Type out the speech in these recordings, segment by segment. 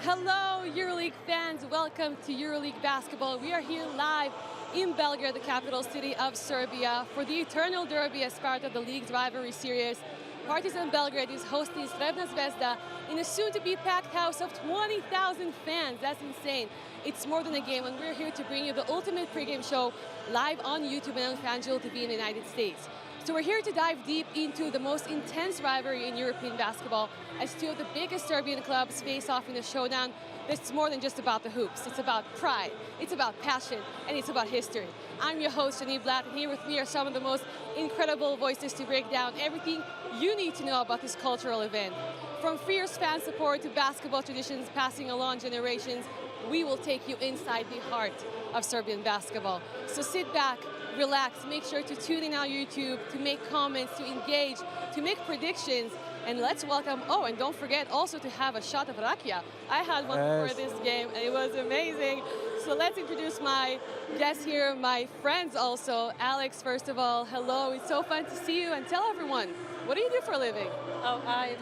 Hello, EuroLeague fans. Welcome to EuroLeague basketball. We are here live in Belgrade, the capital city of Serbia, for the Eternal Derby as part of the league's rivalry series. Partizan Belgrade is hosting Crvena Zvezda in a soon-to-be packed house of 20,000 fans. That's insane. It's more than a game, and we're here to bring you the ultimate pregame show live on YouTube and on FanDuel TV in the United States. So we're here to dive deep into the most intense rivalry in European basketball as two of the biggest Serbian clubs face off in a showdown that's more than just about the hoops. It's about pride, it's about passion, and it's about history. I'm your host, Janine Blatt, and here with me are some of the most incredible voices to break down everything you need to know about this cultural event. From fierce fan support to basketball traditions passing along generations, we will take you inside the heart of Serbian basketball. So sit back, relax, make sure to tune in on YouTube, to make comments, to engage, to make predictions, and let's welcome, oh, and don't forget also to have a shot of rakia. I had one before this game, and it was amazing. So let's introduce my guests here, my friends also. Alex, first of all, hello, it's so fun to see you, and tell everyone, what do you do for a living? Oh, I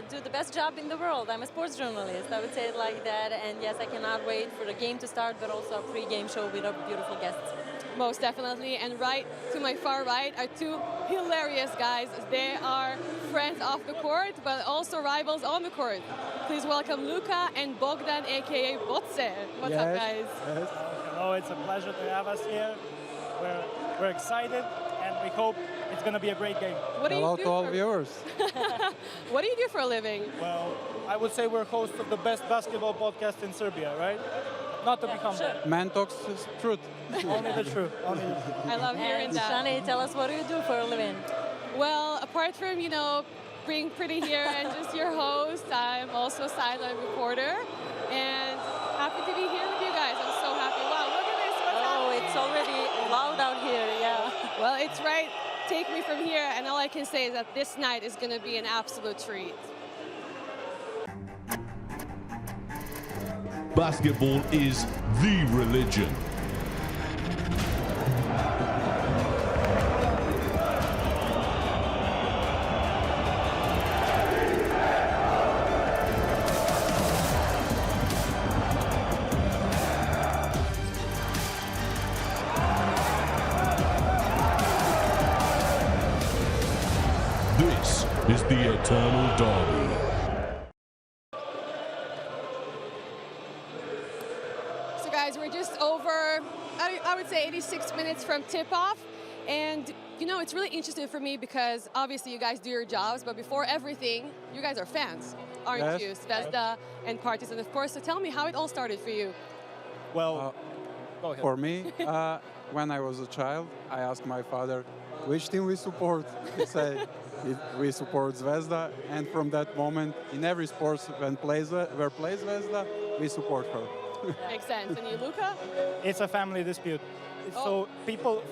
do the best job in the world. I'm a sports journalist, I would say it like that, and yes, I cannot wait for the game to start, but also a pre-game show with our beautiful guests. Most definitely, and right to my far right are two hilarious guys. They are friends off the court, but also rivals on the court. Please welcome Luka and Bogdan, aka Botse. What's up, guys? Yes. Hello, it's a pleasure to have us here. We're excited, and we hope it's going to be a great game. Hello to all viewers. What do you do for a living? Well, I would say we're hosts of the best basketball podcast in Serbia, right? Not to become that. Man talks truth. Only the truth. Only the truth. I love hearing And that. Shani, tell us, what do you do for a living? Well, apart from, you know, being pretty here and just your host, I'm also a sideline reporter, and happy to be here with you guys. I'm so happy. Wow, look at this. What's happening? It's already loud out here, yeah. Well, it's right. Take me from here, and all I can say is that this night is going to be an absolute treat. Basketball is the religion. This is the Eternal Derby. We're just over, I would say 86 minutes from tip-off, and you know, it's really interesting for me because obviously you guys do your jobs, but before everything, you guys are fans, aren't you? Zvezda and Partizan, of course. So tell me how it all started for you. Well, go ahead. For me, when I was a child, I asked my father, which team we support? He said, we support Zvezda, and from that moment, in every sport where plays Zvezda, we support her. Makes sense. And you, Luka? It's a family dispute. So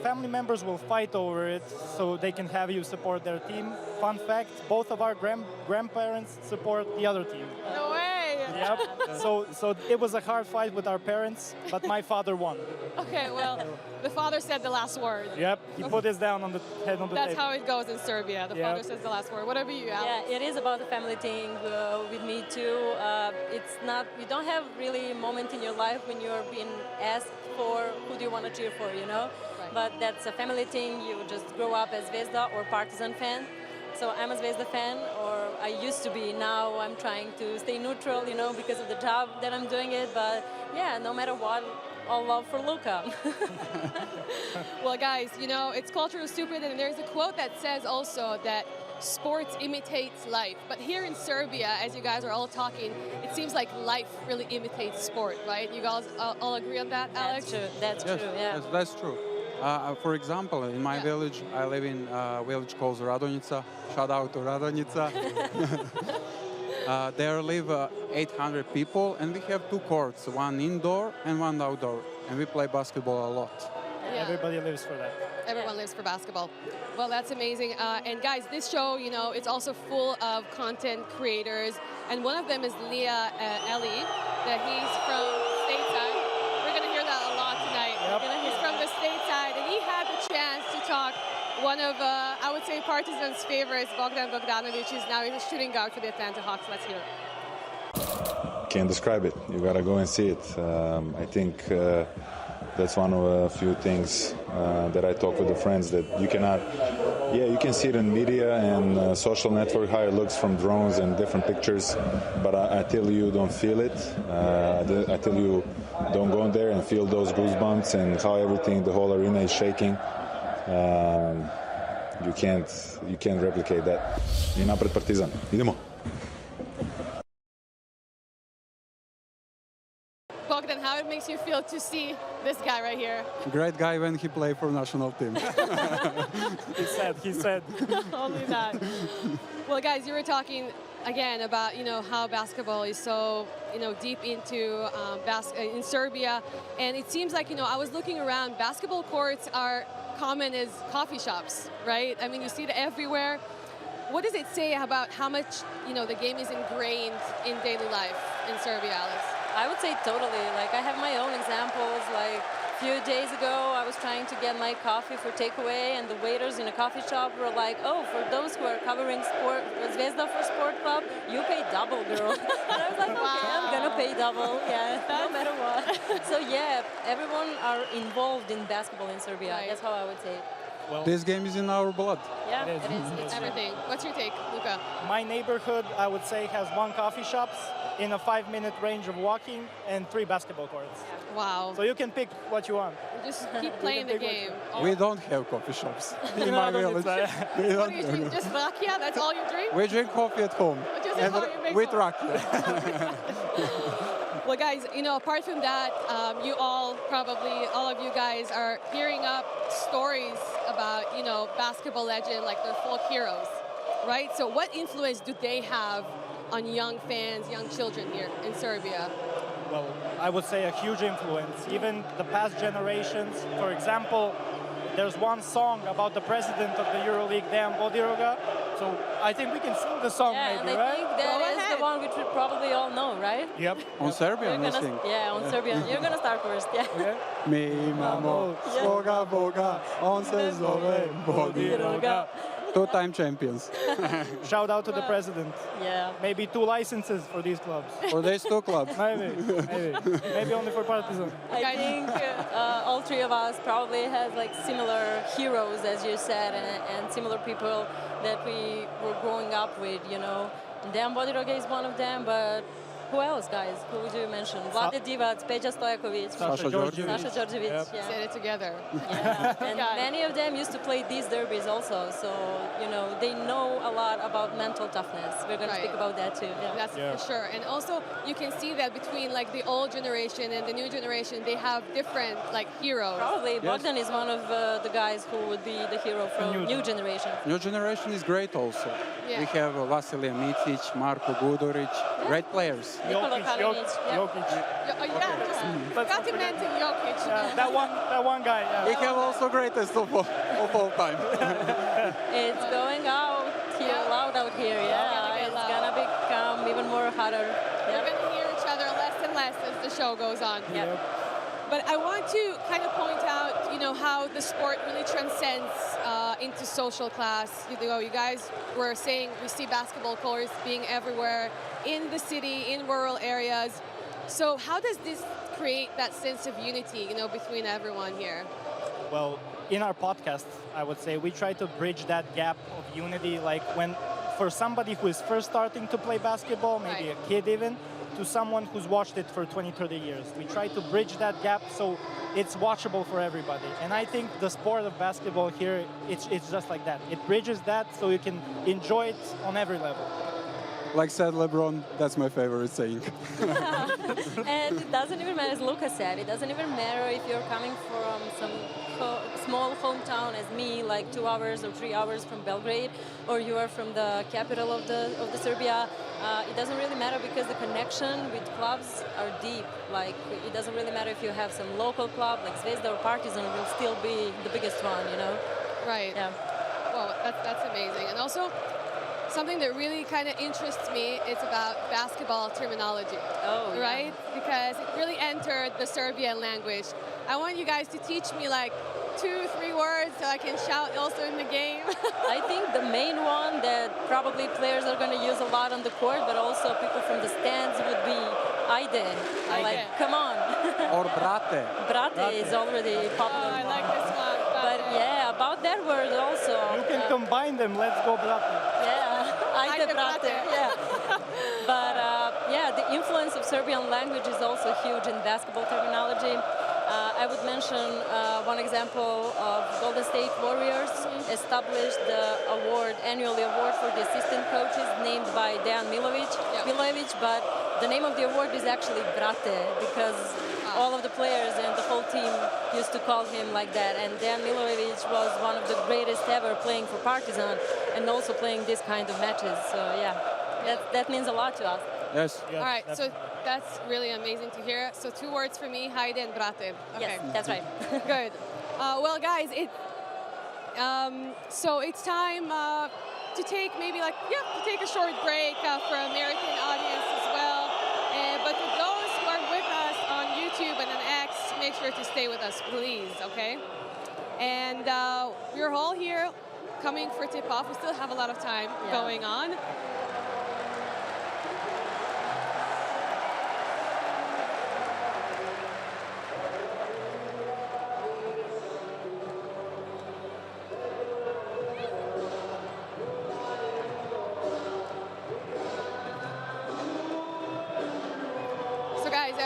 family members will fight over it so they can have you support their team. Fun fact, both of our grandparents support the other team. No way! Yep. So it was a hard fight with our parents, but my father won. Okay, well, the father said the last word. Yep, he put his down on the head on the That's table. how it goes in Serbia. The father says the last word. What about you, Alex? Yeah, it is about the family thing with me too. It's not, you don't have really a moment in your life when you're being asked for who do you want to cheer for, you know? Right. But that's a family thing. You just grow up as Zvezda or Partizan fan. So I'm a Zvezda fan, or I used to be. Now I'm trying to stay neutral, you know, because of the job that I'm doing it. But yeah, no matter what, all love for Luka. Well, guys, you know, it's cultural stupid, and there's a quote that says also that sports imitates life. But here in Serbia, as you guys are all talking, it seems like life really imitates sport, right? You guys all agree on that, Alex? That's true, yeah. Yes, that's true. For example, in my village, I live in a village called Radonjica. Shout out to Radonjica. There live 800 people, and we have two courts, one indoor and one outdoor, and we play basketball a lot. Yeah. Everybody lives for that. Everyone lives for basketball. Well, that's amazing. And guys, this show, you know, it's also full of content creators, and one of them is Leah Ellie, that he's from stateside. We're going to hear that a lot tonight. Yep. He's from the stateside, and he had the chance to talk one of, I would say, Partizan's favorites, Bogdan Bogdanovic, is now a shooting guard for the Atlanta Hawks. Let's hear it. can't describe it. You gotta go and see it. I think that's one of a few things that I talk with the friends that you cannot. Yeah, you can see it in media and social network how it looks from drones and different pictures, but until you don't feel it, until you don't go in there and feel those goosebumps and how everything, the whole arena is shaking, you can't replicate that. I napred Partizan. Idemo. Bogdan, how it makes you feel to see this guy right here? Great guy when he played for national team. He said. Only that. Well, guys, you were talking again about how basketball is so deep into in Serbia, and it seems like I was looking around. Basketball courts are common as coffee shops, right? I mean, you see it everywhere. What does it say about how much the game is ingrained in daily life in Serbia, Alex? I would say totally. Like, I have my own examples. Like, a few days ago, I was trying to get my coffee for takeaway, and the waiters in a coffee shop were like, "Oh, for those who are covering sport, Zvezda for Sport Club, you pay double, girl." And I was like, "Okay, I'm gonna pay double, yeah, no matter what." So yeah, everyone are involved in basketball in Serbia. Right. That's how I would say it. Well, This game is in our blood. Yeah, It is. it is. It's everything. What's your take, Luka? my neighborhood, I would say, has 1 coffee shops in a 5-minute range of walking and 3 basketball courts. Wow. So you can pick what you want. Just keep playing the game. We don't have coffee shops in No, my don't village. say- We What don't do you drink? Just rakia? That's all you drink? We drink coffee at home. Just at home, you make with home. rakia. Well, guys, apart from that, you all of you guys are hearing up stories about, basketball legend, like their folk heroes, right? So what influence do they have on young fans, young children here in Serbia? Well, I would say a huge influence. Even the past generations, for example, there's one song about the president of the EuroLeague, Dejan Bodiroga. So I think we can sing the song Yeah, maybe, and I right? think that Go is ahead. the one which we probably all know, right? Yep. On Serbian, I think. Yeah, on Serbian. You're gonna start first, yeah. Okay. Mi imamo svoga Boga, on se zove Bodiroga. 2-time champions. Shout out to the president. Yeah. Maybe 2 licenses for these clubs. For these 2 clubs. Maybe only for Partizan. I think all 3 of us probably have like similar heroes, as you said, and similar people that we were growing up with, Dejan Bodiroga is one of them, but who else, guys? Who would you mention? Vlade Divac, Peja Stojakovic, Sasha Djordjevic. Sasha Djordjevic, Yep. yeah. Said it together. Yeah. And Yeah. many of them used to play these derbies also, so, they know a lot about mental toughness. We're going to Right. speak about that too. Yeah. That's Yeah. for sure. And also, you can see that between like the old generation and the new generation, they have different like heroes. Probably Bogdan is one of the guys who would be the hero from new generation. New generation is great also. Yeah. We have Vasilija Micic, Marko Guduric, great players. Nikola Kalinic, yeah. Jokic. Yeah, just forgot to mention Jokic. That one guy. Yeah. We have also greatest of all time. It's going out here, loud out here, gonna yeah. get It's loud. gonna become even more hotter. You're Yeah. going to hear each other less and less as the show goes on. Yeah. But I want to kind of point out, how the sport really transcends into social class. You guys were saying we see basketball courts being everywhere in the city, in rural areas. So how does this create that sense of unity, between everyone here? Well, in our podcast, I would say we try to bridge that gap of unity, like when for somebody who is first starting to play basketball, maybe Right. a kid even, to someone who's watched it for 20, 30 years. We try to bridge that gap so it's watchable for everybody. And I think the sport of basketball here, it's just like that. It bridges that so you can enjoy it on every level. Like said LeBron, that's my favorite saying. And it doesn't even matter, as Lucas said, it doesn't even matter if you're coming from some small hometown as me, like 2 hours or 3 hours from Belgrade, or you are from the capital of the Serbia. It doesn't really matter because the connection with clubs are deep. Like, it doesn't really matter if you have some local club like Zvezda or Partizan, will still be the biggest one, Right. Yeah. Well, that's amazing. And also, something that really kind of interests me is about basketball terminology. Oh, yeah. Right? Because it really entered the Serbian language. I want you guys to teach me, like, 2-3 words so I can shout also in the game? I think the main one that probably players are going to use a lot on the court, but also people from the stands would be Ajde. Like, come on. Or brate. Brate is already popular. Oh, I like this one. But yeah, about that word also. You can combine them. Let's go, brate. Yeah, Ajde brate. Yeah. But yeah, the influence of Serbian language is also huge in basketball terminology. I would mention one example of Golden State Warriors established the annually award for the assistant coaches named by Dejan Milovic, but the name of the award is actually Brate because all of the players and the whole team used to call him like that. And Dejan Milovic was one of the greatest ever playing for Partizan and also playing this kind of matches. So yeah, that means a lot to us. Yes. All right, so that's really amazing to hear. So 2 words for me, Ajde and brate. Okay. Yes, that's right. Good. Well, guys, so it's time to take to take a short break for American audience as well. But for those who are with us on YouTube and on X, make sure to stay with us, please, okay? And we're all here coming for tip-off. We still have a lot of time going on.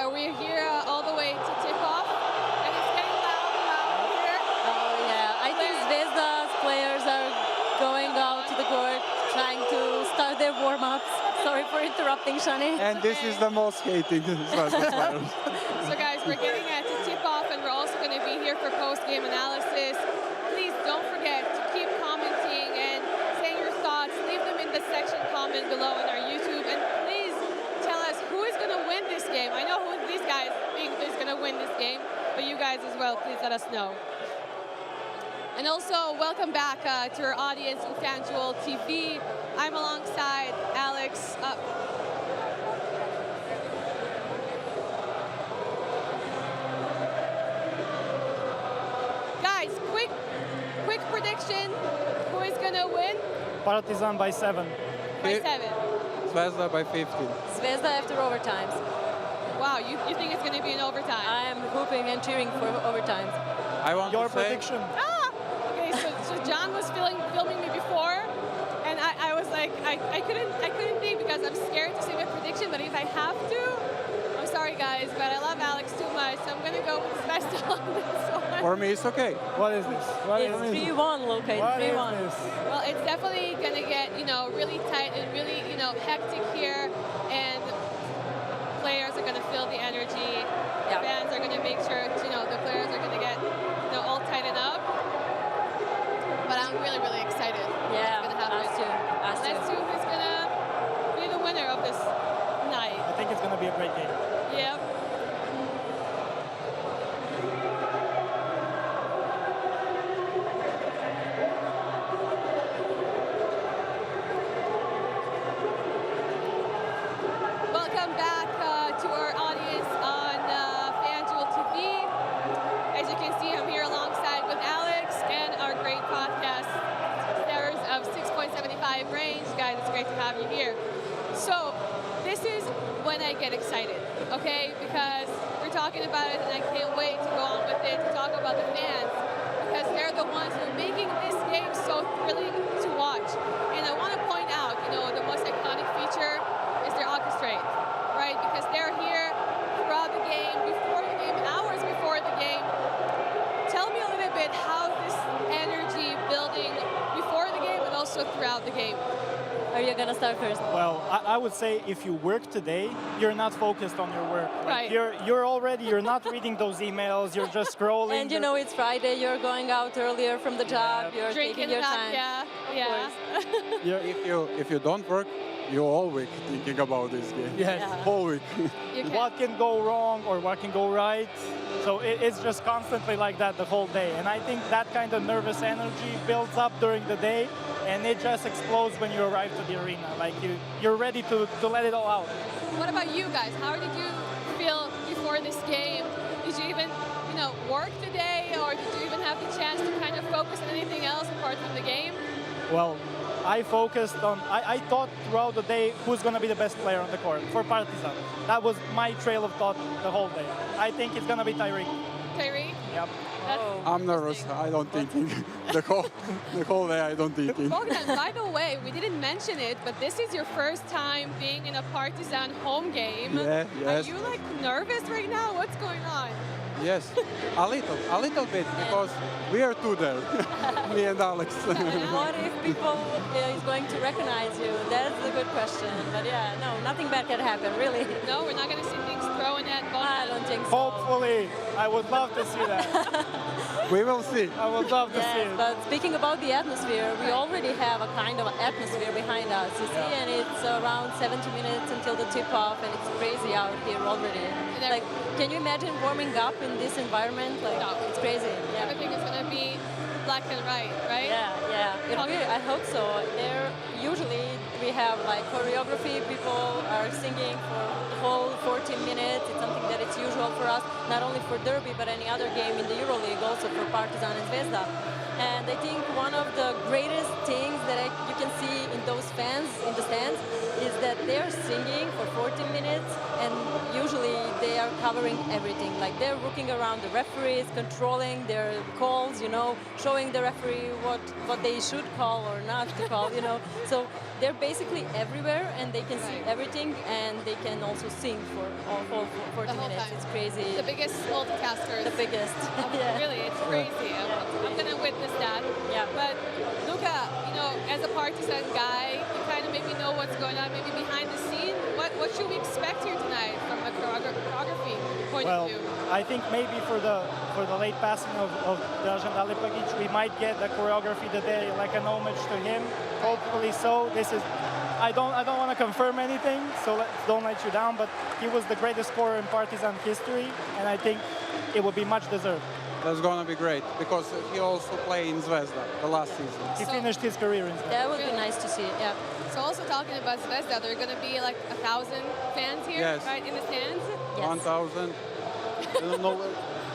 We're here all the way to tip-off, and it's getting loud here. Oh, yeah. I think Zvezda's players are going out to the court, trying to start their warm-ups. Sorry for interrupting, Shani. And this is the most hated Zvezda players. So, guys, we're getting to tip-off, and we're also going to be here for post-game analysis. Please don't forget to keep commenting and saying your thoughts. Leave them in the section comment below on our YouTube, and please tell us who is going to win this game. I know who these guys think is going to win this game, but you guys as well, please let us know. And also, welcome back to our audience on FanJewel TV. I'm alongside Alex. Guys, quick prediction. Who is going to win? Partizan by 7. By 7. Zvezda by 15. Zvezda after overtimes. Wow, you think it's going to be an overtime? I am hoping and cheering for overtimes. I want Your to say, prediction? Okay, so John was filming me before, and I was like, I couldn't think because I'm scared to say my prediction, but if I have to, I'm sorry guys, but I love Alex too much, so I'm going to go with Zvezda on this one. for me, it's okay. What is this? It's 3-1, Luka. What It's is 3-1. this? Well, it's definitely going to get, really tight and really, hectic here, and players are going to feel the energy. Yeah. Fans are going to make sure, the players are going to get, all tightened up. But I'm really, really excited. Yeah, What's going to happen. us too. Let's see who's going to be the winner of this night. I think it's going to be a great game. Yep. Welcome back to our audience on FanJewel TV. As you can see, I'm here alongside with Alex and our great podcast, Stars of 6.75 range. Guys, it's great to have you here. So, this is when I get excited, okay? Because we're talking about it and I can't wait to go on with it, to talk about the fans. Because they're the ones who are making this game so thrilling to watch. And I want to point out, the most iconic feature is their orchestrate, right? Because they're here throughout the game, before the game, hours before the game. Tell me a little bit how this energy building before the game and also throughout the game. Are you going to start first? Well, I would say if you work today, you're not focused on your work. Right. You're not reading those emails, you're just scrolling. And it's Friday, you're going out earlier from the job, you're Drinking taking your enough, time. yeah. If you don't work, you're all week thinking about this game. Yes. Yeah. Whole week. You can. What can go wrong or what can go right. So it's just constantly like that the whole day. And I think that kind of nervous energy builds up during the day and it just explodes when you arrive to the arena. Like you're ready to let it all out. What about you guys? How did you feel before this game? Did work today, or did you even have the chance to kind of focus on anything else apart from the game? Well, I focused on, I thought throughout the day who's going to be the best player on the court for Partizan. That was my trail of thought the whole day. I think it's going to be Tyreek. Tyreek? Yep. I'm nervous. I don't thinking. the whole day I don't thinking. Bogdan, by the way, we didn't mention it, but this is your first time being in a Partizan home game. Yeah, yes. Are you like nervous right now? What's going on? Yes, a little bit, because we are two there, me and Alex. What if people is going to recognize you? That's a good question. But yeah, no, nothing bad can happen, really. No, we're not going to see things thrown at Bogdan. I don't think so. Hopefully. I would love to see that. We will see. I would love to see Yes, it. but speaking about the atmosphere, we already have a kind of atmosphere behind us, you see, and it's around 70 minutes until the tip-off, and it's crazy out here already. Like, can you imagine warming up in this environment? Like, No. it's crazy. Yeah. Everything is going to be black and white, right? Yeah. I hope so. There, usually we have like choreography. People are singing for the whole 14 minutes. It's something that it's usual for us, not only for Derby, but any other game in the EuroLeague, also for Partizan and Zvezda. And I think one of the greatest things that you can see in those fans in the stands is that they're singing for 14 minutes, and usually they are covering everything. Like, they're looking around the referees, controlling their calls, showing the referee what they should call or not to call, So they're basically everywhere, and they can see everything, and they can also sing for all 40 The whole minutes. time. It's crazy. The biggest multitaskers. The biggest. Really, it's crazy. I'm going to witness that. Yeah. But Luka, as a Partizan guy, you kind of maybe know what's going on, maybe behind the scene. What should we expect here tonight from a choreography point of view? I think maybe for the late passing of Dražan Dalipagic, we might get the choreography today, like an homage to him. Hopefully so. I don't want to confirm anything, so don't let you down. But he was the greatest scorer in Partizan history, and I think it would be much deserved. That's going to be great, because he also played in Zvezda the last season. He finished his career in Zvezda. That would be nice to see, yeah. So also talking about Zvezda, there are going to be like 1,000 fans here, Yes. right, in the stands? Yes. 1,000. I don't know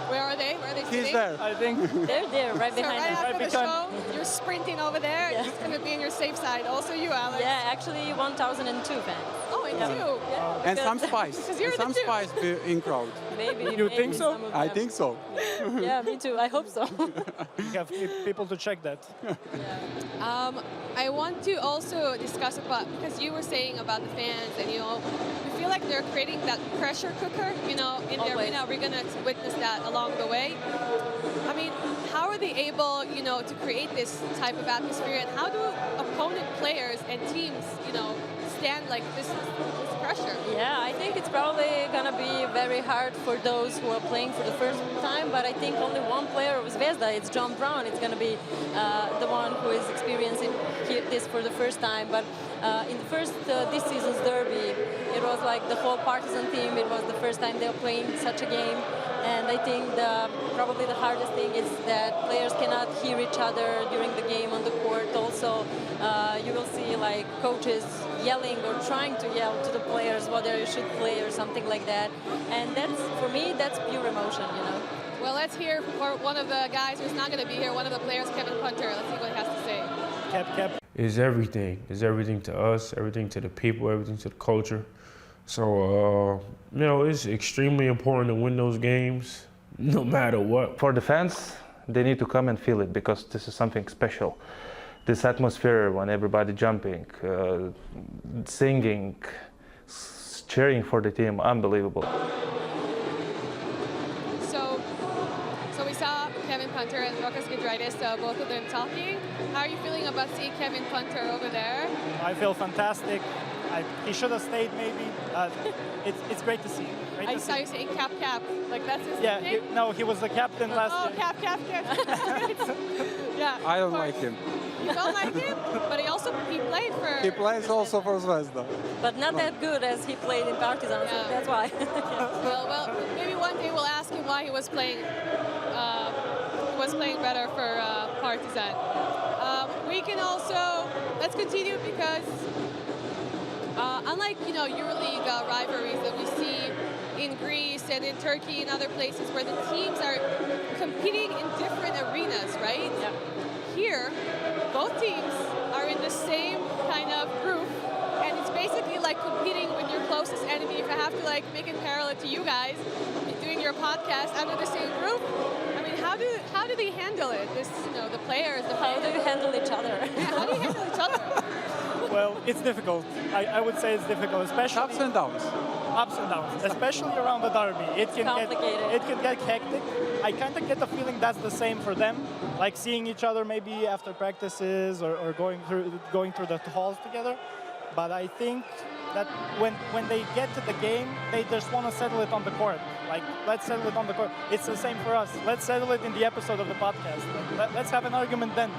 Where are they? Where are they sitting? He's there. I think. They're there, right So behind right us. after the behind- show, you're sprinting over there. Yeah. It's going to be in your safe side. Also you, Alex. Yeah, actually 1,002 fans. Oh, and you. Yeah, And some because- spice. Because you're And some the two. spice in crowd. Maybe. You think so? some of I them. think so. Yeah, me too. I hope so. We have people to check that. I want to also discuss about, because you were saying about the fans, and you feel like they're creating that pressure cooker, in the Always. arena. We're gonna witness that along the way. I mean, how are they able, to create this type of atmosphere, and how do opponent players and teams, stand like this pressure? Yeah, I think it's probably gonna be very hard for those who are playing for the first time, but I think only one player of Zvezda, it's John Brown. It's gonna be the one who is experiencing this for the first time. But in the first this season's derby, it was like the whole Partizan team. It was the first time they were playing such a game, and I think probably the hardest thing is that players cannot hear each other during the game on the court. Also, you will see like coaches yelling or trying to yell to the players whether you should play or something like that. And that's, for me, that's pure emotion, Well, let's hear for one of the guys who's not going to be here, one of the players, Kevin Punter. Let's see what he has to say. Cap. Is everything. It's everything to us, everything to the people, everything to the culture. So, it's extremely important to win those games, no matter what. For the fans, they need to come and feel it, because this is something special. This atmosphere when everybody jumping, singing, cheering for the team, unbelievable. So we saw Kevin Punter and Rokas Giedraitis, both of them talking. How are you feeling about seeing Kevin Punter over there? I feel fantastic. He should have stayed maybe. It's great to see him. I saw you saying cap. Like that's his Yeah, name? he was the captain last Oh, year. cap. Yeah. I don't of like course. him. You don't like him? But he played for... He plays also for Zvezda. But not that good as he played in Partizan, so Yeah. that's why. Well, maybe one day we'll ask him why he was playing better for Partizan. We can also... Let's continue because unlike, EuroLeague rivalries that we see in Greece and in Turkey and other places where the teams are competing in different arenas, right? Yeah. Here, both teams are in the same kind of group, and it's basically like competing with your closest enemy. If I have to like make it parallel to you guys doing your podcast under the same group, I mean, how do they handle it? This, the players, the How do you handle each other? Yeah, how do you handle each other? Well, it's difficult. I would say it's difficult, especially Ups and downs. ups and downs, especially around the derby. It can Complicated. get hectic. I kind of get the feeling that's the same for them, like seeing each other maybe after practices or going through the halls together. But I think that when they get to the game, they just want to settle it on the court. Like, let's settle it on the court. It's the same for us. Let's settle it in the episode of the podcast. Let's have an argument then.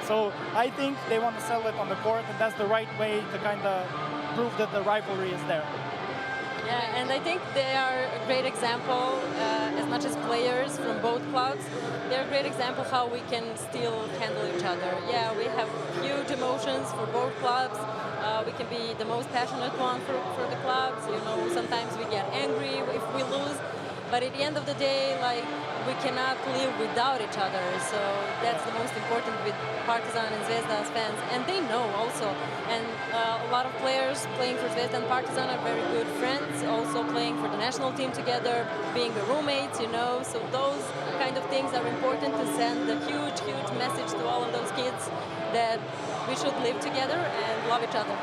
So I think they want to settle it on the court, and that's the right way to kind of prove that the rivalry is there. Yeah, and I think they are a great example, as much as players from both clubs, they're a great example how we can still handle each other. Yeah, we have huge emotions for both clubs. We can be the most passionate one for the clubs. Sometimes we get angry if we lose, but at the end of the day, like, we cannot live without each other. So that's the most important with Partizan and Zvezda fans, and they know also. And a lot of players playing for Zvezda and Partizan are very good friends, also playing for the national team together, being the roommates, So those kind of things are important to send a huge, huge message to all of those kids that we should live together and love each other.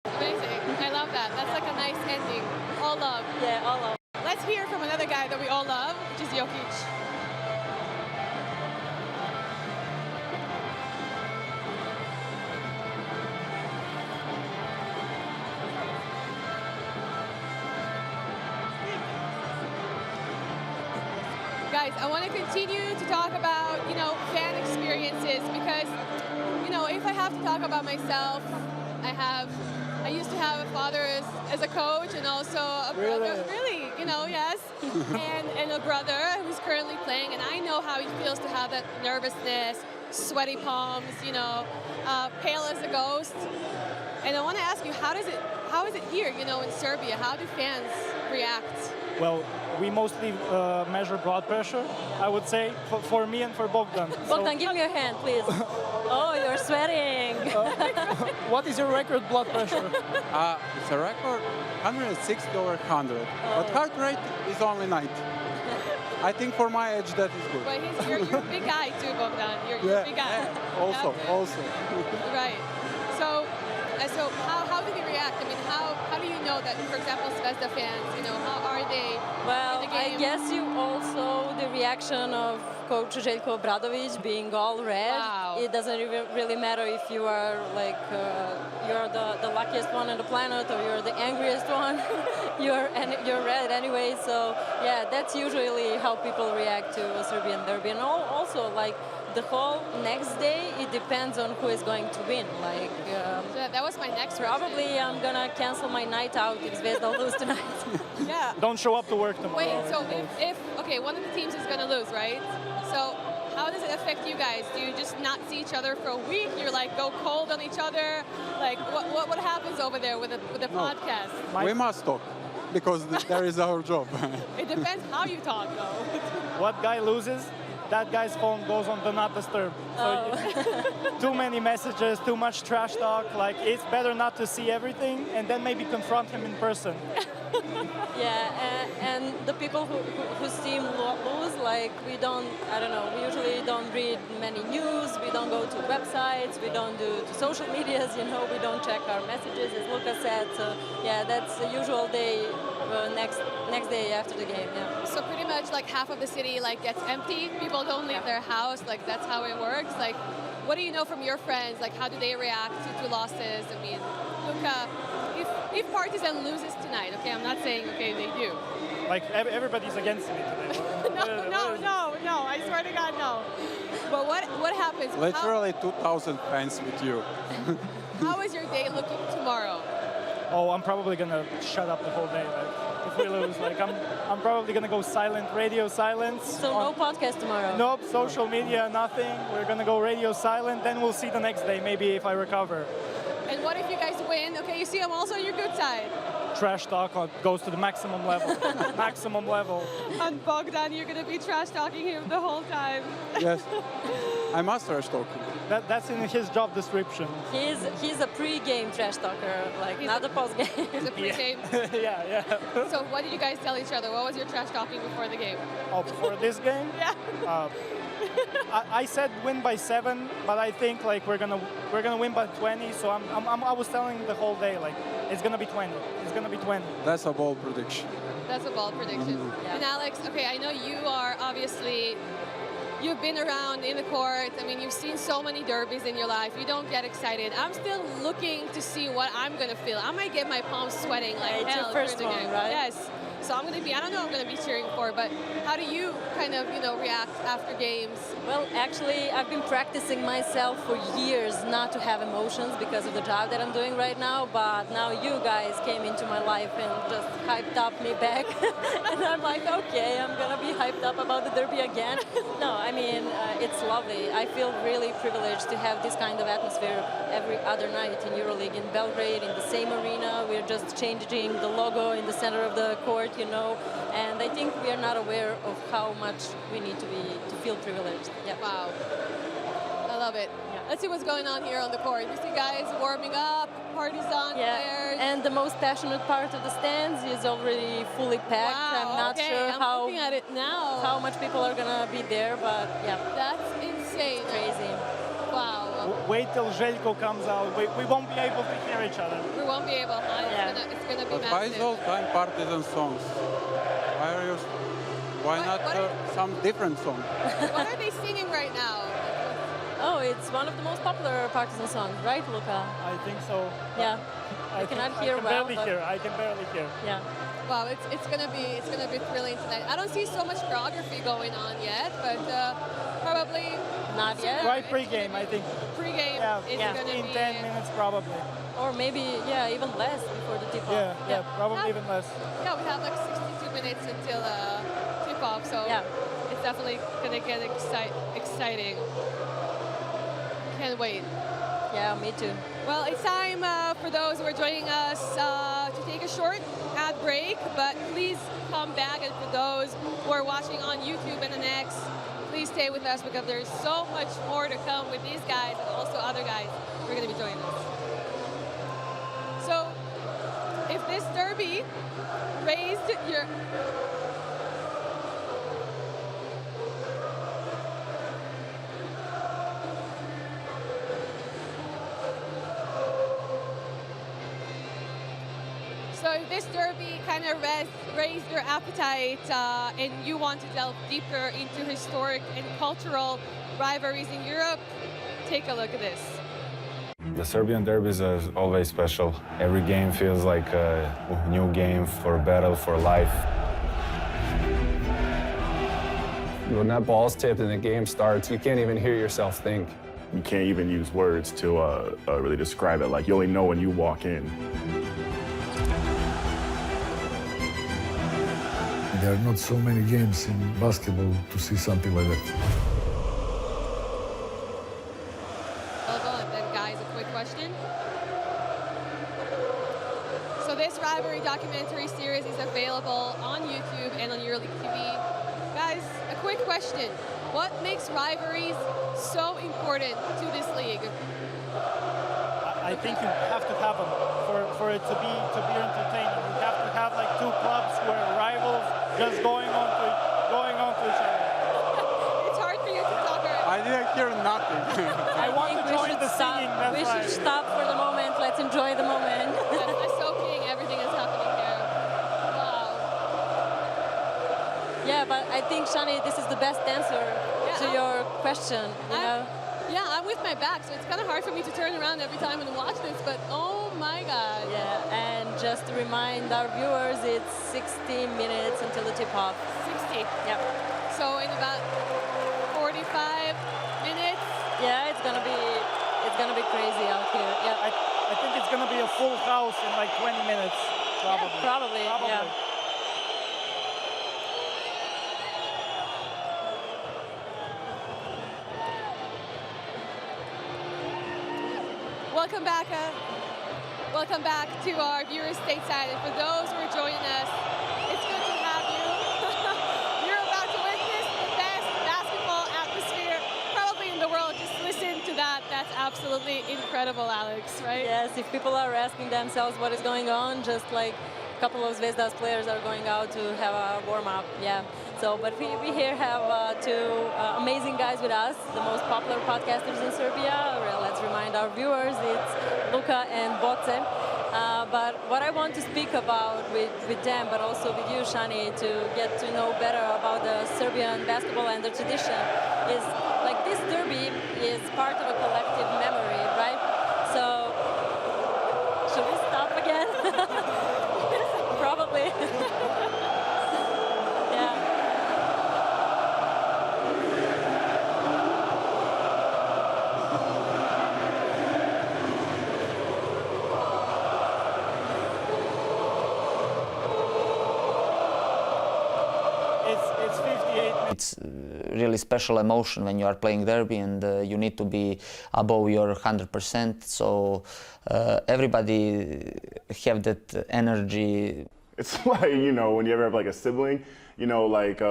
Amazing. I love that. That's like a nice ending. All love. Yeah, all love. Let's hear from another guy that we all love, which is Jokic. Guys, I want to continue to talk about, fan experiences because, if I have to talk about myself, I used to have a father as a coach and also a brother. Really? Yes. and a brother who's currently playing, and I know how he feels to have that nervousness, sweaty palms, pale as a ghost. And I want to ask you, how is it here, in Serbia? How do fans react? Well, we mostly measure blood pressure, I would say, for me and for Bogdan. Bogdan, give me your hand, please. Oh, you're sweating. What is your record blood pressure? It's a record 160 over 100, but heart rate is only 90. I think for my age that is good. But you're a big guy too, Bogdan. You're a big guy. Also. Right. So how do they react? I mean, how do you know that, for example, Zvezda fans, how are they Well, in the game? I guess you also the reaction of Coach Željko Obradović being all red. Wow. It doesn't really matter if you are like you're the luckiest one on the planet or you're the angriest one. you're red anyway. So yeah, that's usually how people react to a Serbian derby. And also like the whole next day, it depends on who is going to win. Like that was my next probably question. I'm gonna cancel my night out if Zvezda lose tonight. Yeah. Don't show up to work tomorrow. Wait, so if one of the teams is going to lose, right? So how does it affect you guys? Do you just not see each other for a week? You're like go cold on each other? Like what happens over there with the podcast? We must talk because there is our job. It depends how you talk, though. What guy loses, that guy's phone goes on do not disturb. So too many messages, too much trash talk. Like, it's better not to see everything and then maybe confront him in person. Yeah, and the people whose team lose, like we usually don't read many news, we don't go to websites, we don't do to social medias, we don't check our messages, as Lucas said. So yeah, that's the usual day, next day after the game. Yeah. So pretty much like half of the city gets empty. People don't leave their house. Like that's how it works. Like, what do you know from your friends? Like, how do they react to losses? I mean, Luka, if Partizan loses tonight, okay, I'm not saying okay they do. Like everybody's against me today. No, I swear to God, no. But what happens? Literally 2,000 fans with you. How is your day looking tomorrow? Oh, I'm probably gonna shut up the whole day. Like, if we lose, I'm probably gonna go silent, radio silence. So no podcast tomorrow. Nope, social media, nothing. We're gonna go radio silent. Then we'll see the next day, maybe if I recover. And what if you guys win? Okay, you see, I'm also on your good side. Trash talk goes to the maximum level. Maximum level. And Bogdan, you're going to be trash talking him the whole time. Yes, I must trash talk. That's in his job description. He's a pre-game trash talker, like not a post-game. It's a pre-game. Yeah. So what did you guys tell each other? What was your trash talking before the game? Oh, before this game? Yeah. I said win by 7, but I think like we're gonna win by 20. So I was telling the whole day like it's gonna be 20. It's gonna be 20. That's a bold prediction. That's a bold prediction. Yeah. And Alex, okay, I know you are obviously, you've been around in the court. I mean, you've seen so many derbies in your life. You don't get excited. I'm still looking to see what I'm going to feel. I might get my palms sweating like It's hell your first during the one, game. right? Yes. So I'm going to be, I don't know what I'm going to be cheering for, but how do you kind of, react after games? Well, actually, I've been practicing myself for years not to have emotions because of the job that I'm doing right now, but now you guys came into my life and just hyped up me back. And I'm like, okay, I'm going to be hyped up about the derby again. No, I mean, it's lovely. I feel really privileged to have this kind of atmosphere every other night in EuroLeague in Belgrade, in the same arena. We're just changing the logo in the center of the court, and I think we are not aware of how much we need to feel privileged. Yeah. Wow. I love it. Yeah. Let's see what's going on here on the court. You see guys warming up, Partizan players. And the most passionate part of the stands is already fully packed. Wow, I'm not okay. sure I'm looking at it now. how much people are gonna be there, but yeah. That's insane. Crazy. Wow. Wait till Željko comes out. We won't be able to hear each other. We won't be able. It's gonna be But why is massive. all time Partizan songs? Why not some different song? What are they singing right now? Oh, it's one of the most popular Partizan songs, right, Luca? I think so. Yeah. I cannot hear well. I can barely hear. Yeah. Wow, it's gonna be thrilling tonight. I don't see so much choreography going on yet, but probably Not yet. Right pre-game, I think. Pre-game is Yeah. gonna In be 10 minutes probably. Or maybe, even less before the tip-off. Yeah, probably even less. Yeah, we have like 62 minutes until tip-off, so Yeah. it's definitely gonna get exciting. Can't wait. Yeah, me too. Well, it's time for those who are joining us to take a short ad break, but please come back. And for those who are watching on YouTube and the next, please stay with us because there's so much more to come with these guys and also other guys who are going to be joining us. So, if this derby raised your... So if this derby kind of raised your appetite and you want to delve deeper into historic and cultural rivalries in Europe, take a look at this. The Serbian derbies are always special. Every game feels like a new game for battle for life. When that ball's tipped and the game starts, you can't even hear yourself think. You can't even use words to really describe it. Like, you only know when you walk in. There are not so many games in basketball to see something like that. And then, guys, a quick question. So this rivalry documentary series is available on YouTube and on EuroLeague TV. Guys, a quick question. What makes rivalries so important to this league? I think you have to have them for it to be entertaining. You have to have like two clubs who are rivals just going on to each other. It's hard for you to talk right I didn't hear nothing. I want to join the stop. singing. That's We why. should stop for the moment. Let's enjoy the moment. I'm soaking everything that's happening here. Wow. Yeah, but I think, Shani, this is the best answer to your question, you know? Yeah, I'm with my back, so it's kind of hard for me to turn around every time and watch this, but oh my God. Yeah, and just to remind our viewers, it's 60 minutes until the tip-off. 60. Yep. So in about 45 minutes. Yeah, it's gonna be crazy out here. Yeah. I think it's gonna be a full house in like 20 minutes, probably. Yeah, probably. Yeah. Welcome back. Welcome back to our viewers stateside. And for those who are joining us, it's good to have you. You're about to witness the best basketball atmosphere probably in the world. Just listen to that. That's absolutely incredible, Alex, right? Yes, if people are asking themselves what is going on, just like a couple of Zvezda's players are going out to have a warm-up, yeah. So, but we here have two amazing guys with us, the most popular podcasters in Serbia. Let's remind our viewers, it's Luka and Boce. But what I want to speak about with them, but also with you, Shani, to get to know better about the Serbian basketball and the tradition, is like this derby is part of a collective memory, right? So, should we stop again? Probably. Yeah. It's 58 minutes. It's really special emotion when you are playing derby, and you need to be above your 100%. So everybody have that energy. It's like, you know, when you ever have like a sibling, you know, like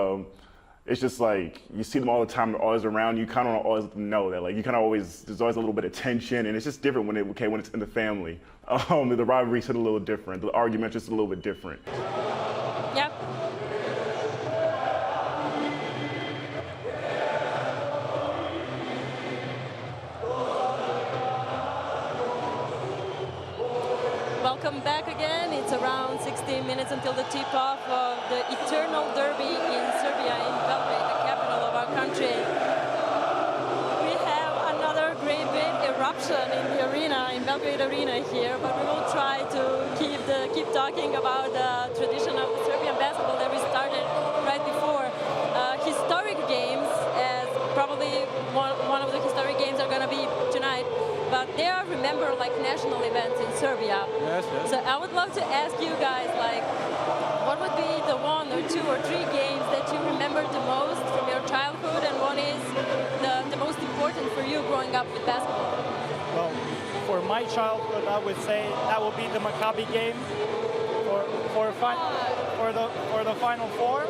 it's just like you see them all the time, they're always around you, kind of always let them know that like you kind of always, there's always a little bit of tension, and it's just different when when it's in the family. The rivalries hit a little different, the argument's just a little bit different. Yep. Welcome back again. It's around 16 minutes until the tip-off of the eternal derby in Serbia, in Belgrade, the capital of our country. We have another great big eruption in the arena, in Belgrade Arena here, but we will try to keep talking about the tradition of the Serbian basketball that we started right before. Historic games, as probably one of the historic games are going to be tonight. But they are remembered like national events in Serbia. Yes, yes. So I would love to ask you guys, like, what would be the 1 or 2 or 3 games that you remember the most from your childhood, and what is the most important for you growing up with basketball? Well, for my childhood, I would say that would be the Maccabi game for the Final Four.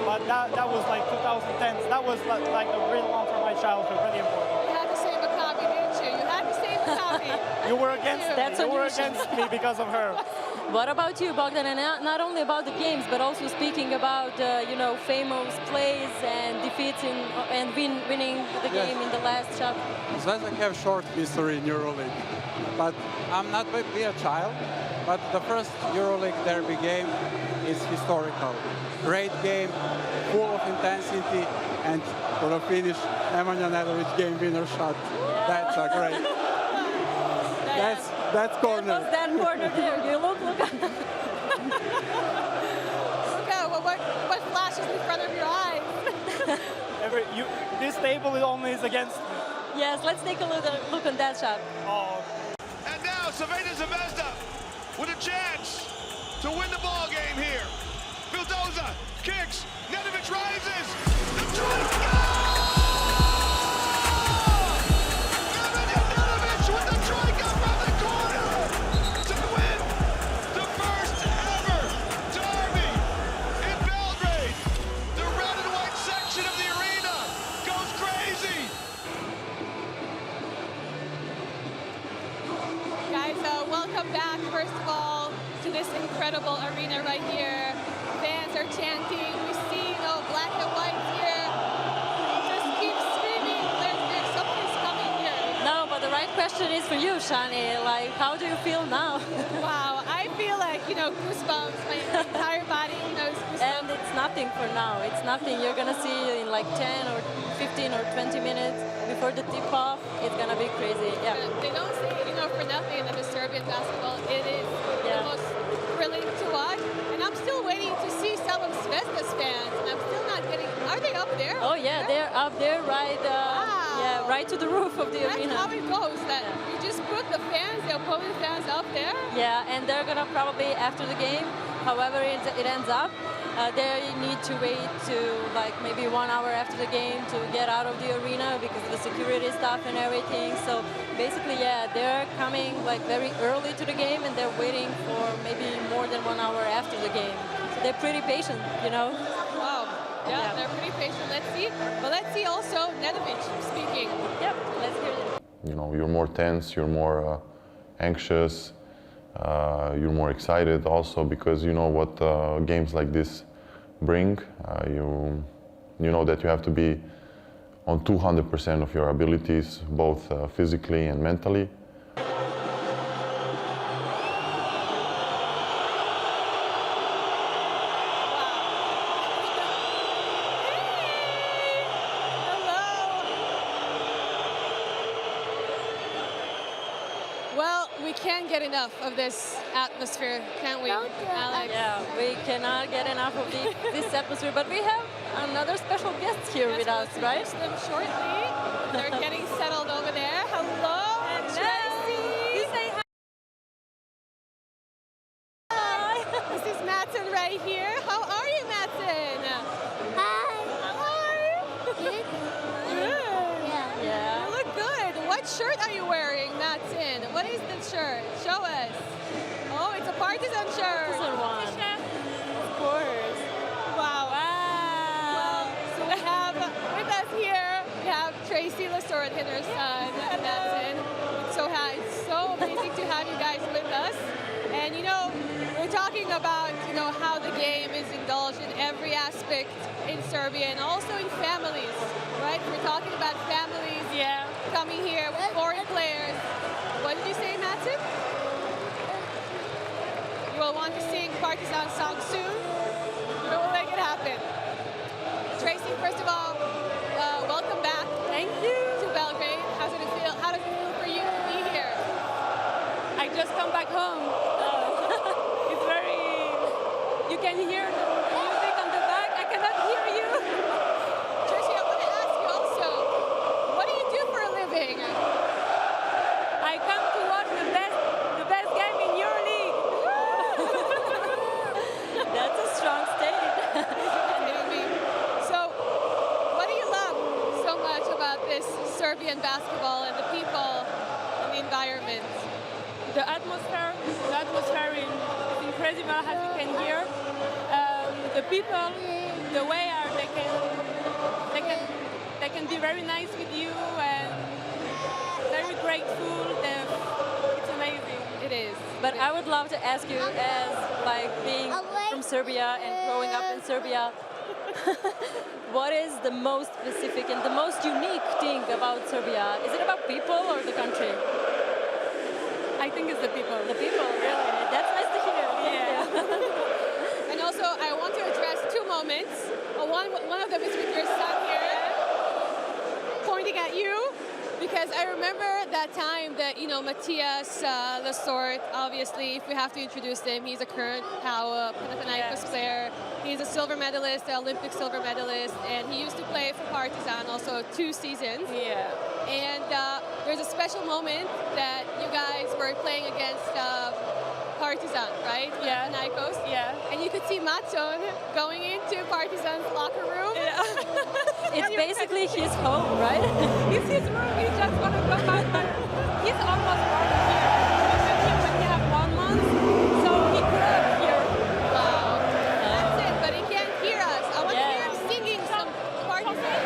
But that was like 2010. That was like the real one for my childhood, really important. You had to say Maccabi, didn't you? You had to say Maccabi. You were against me. That's you were unusual. against me because of her. What about you, Bogdan? And not only about the games, but also speaking about you know, famous plays and defeats and winning the game in the last shot. Zvezda have short history in EuroLeague, but I'm not be a child, but the first EuroLeague derby game is historical. Great game, full of intensity, and for the finish, Nemanja Nedović game winner shot. That's a great. That's corner. That was that corner there. You look. Okay, well, what flashes in front of your eyes? This table only is against me. Yes, let's take a look on that shot. Oh. And now Crvena Zvezda with a chance to win the ball game here. Vildoza kicks, Nedović rises, the trojka! Nemanja Nedović with the trojka from the corner to win the first ever derby in Belgrade. The red and white section of the arena goes crazy. Guys, welcome back, first of all, to this incredible arena right here. Fans are chanting. We see, black and white here. Just keep screaming. There's somebody's coming here. No, but the right question is for you, Shani. Like, how do you feel now? Wow, I feel like, goosebumps. My entire body, is goosebumps. And it's nothing for now. It's nothing. You're going to see in like 10 or 15 or 20 minutes before the tip-off. It's going to be crazy. Yeah. They don't say, for nothing that the Serbian basketball, it is the most thrilling to watch. And I'm still waiting to see some of Zvezda's fans. And I'm still not getting, are they up there? Oh, yeah, they're up there, right? Wow. Yeah, right to the roof of the arena. That's how it goes. That you just put the fans, the opponent fans up there. Yeah, and they're gonna probably after the game, however it ends up, they need to wait to like maybe 1 hour after the game to get out of the arena because of the security stuff and everything. So basically, yeah, they're coming like very early to the game and they're waiting for maybe more than 1 hour after the game. So they're pretty patient, you know. Wow. Yeah, they're pretty patient. Let's see. But let's see also Nedovic speaking. Yep, let's hear it. You know, you're more tense, you're more anxious, you're more excited also because you know what games like this bring. You know that you have to be on 200% of your abilities, both physically and mentally. Well, we can't get enough of this atmosphere, can we, Alex? Yeah, we cannot get enough of this atmosphere, but we have another special guest here with us, right? Introduce them shortly. They're getting settled over there. Hello, Tracy. You say hi. Hi. This is Madsen right here. How are you, Madsen? Hi. Good. Yeah. You look good. What shirt are you wearing, Madsen? What is the shirt? Show us. Oh, it's a Partizan shirt. Partizan one. Of course. Wow. Well, so we have with us here, we have Tracy Lesort and her son, Madsen. It's so amazing to have you guys with us. And you know, we're talking about, you know, how the game is indulged in every aspect in Serbia and also in families, right? We're talking about families coming here with foreign players. What did you say, Madsen? You will want to sing Partizan song soon. We will make it happen. Tracy, first of all, welcome back. Thank you. To Belgrade. How does it feel? How does it feel for you to be here? I just come back home. It's very. You can hear the music on the back. I cannot hear you. Tracy, I want to ask you also, what do you do for a living? I come to watch the best game in EuroLeague. That's a strong statement. So, what do you love so much about this Serbian basketball and the people and the environment? The atmosphere is incredible, as you can hear. The people, the way they can be very nice with you and very grateful. It's amazing. It is. But I would love to ask you, as like being from Serbia and growing up in Serbia, what is the most specific and the most unique thing about Serbia? Is it about people or the country? I think it's the people. The people, really. That's nice to hear. Yeah. And also, I want to address two moments. One of them is with your son here, pointing at you, because I remember that time that, you know, Matthias Lesort, obviously, if we have to introduce him, he's a current Panathinaikos player. He's a silver medalist, an Olympic silver medalist, and he used to play for Partizan also 2 seasons. Yeah. And there's a special moment that you guys were playing against Partizan, right? Yeah. Panathinaikos. Yeah. And you could see Matson going into Partizan's locker room. Yeah. It's basically his home, right? It's his room. He's just gonna go back, but he's almost born here. We met him when he had 1 month, so he grew up here. Wow. That's it, but he can't hear us. I want to hear him singing some Partizan.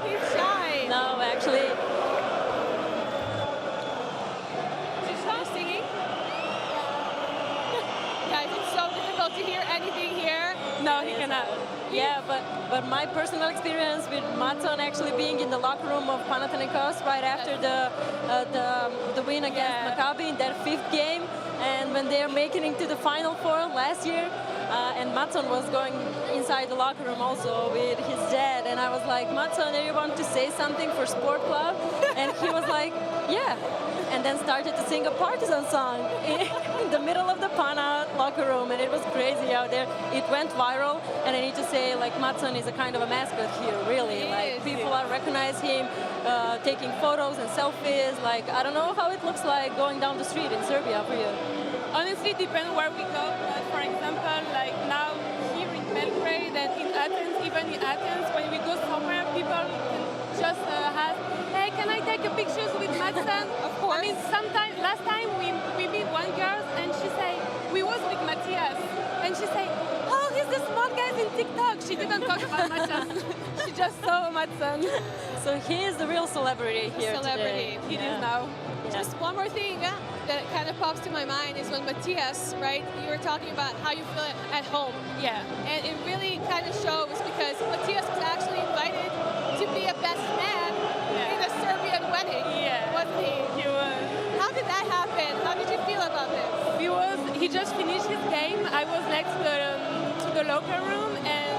He's shy. No, actually. You're singing? Guys, it's so difficult to hear anything here. No, he cannot. Yeah, but my personal experience with Matson actually being in the locker room of Panathinaikos right after the win against Maccabi in their 5th game, and when they are making it to the Final Four last year. And Matson was going inside the locker room also with his dad. And I was like, Matson, do you want to say something for Sport Club? And he was like, yeah. And then started to sing a Partizan song in the middle of the Pana locker room, and it was crazy out there. It went viral, and I need to say, like, Matson is a kind of a mascot here, really. People are recognize him, taking photos and selfies. Like, I don't know how it looks like going down the street in Serbia for you. Honestly, it depends where we go. But for example, like now here in Belgrade and in Athens, even in Athens, when we go somewhere, people can just ask, hey, can I take a pictures with Matson? Of course. I mean, sometimes, last time we meet one girl and she say, we was with Matthias. And she say, oh, he's the small guy in TikTok. She didn't talk about Matson. She just saw Matson. So he is the real celebrity here Celebrity. today. It is now. Just one more thing that kind of pops to my mind is when Matthias, right, you were talking about how you feel at home. Yeah. And it really kind of shows because Matthias was actually invited to be a best man in a Serbian wedding. Yeah. Wasn't he? He was. How did that happen? How did you feel about this? He just finished his game. I was next to the locker room, and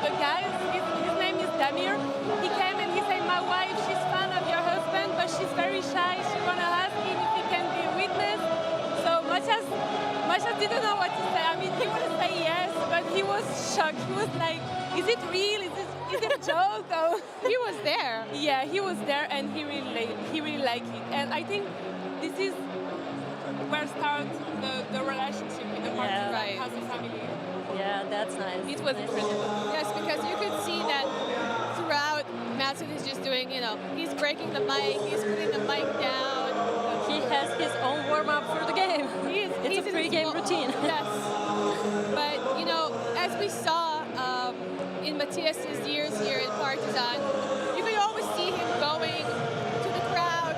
the guy, his name is Damir. He came and he said, my wife, she's fan of your husband, but she's very shy. She wanna ask him if he can be a witness. So Masha didn't know what to say. I mean, he wanted to say yes, but he was shocked. He was like, is it real? Is it a joke? Or he was there. Yeah, he was there, and he really liked it. And I think this is where starts the relationship with the Partizan as a family. Yeah, that's nice. It was incredible. Yes, because you could see that throughout, Matson is just doing, he's breaking the mic, he's putting the mic down. He has his own warm-up for the game. It's a pre-game routine. Yes. But, as we saw in Matthias's years here in Partizan, you could always see him going to the crowd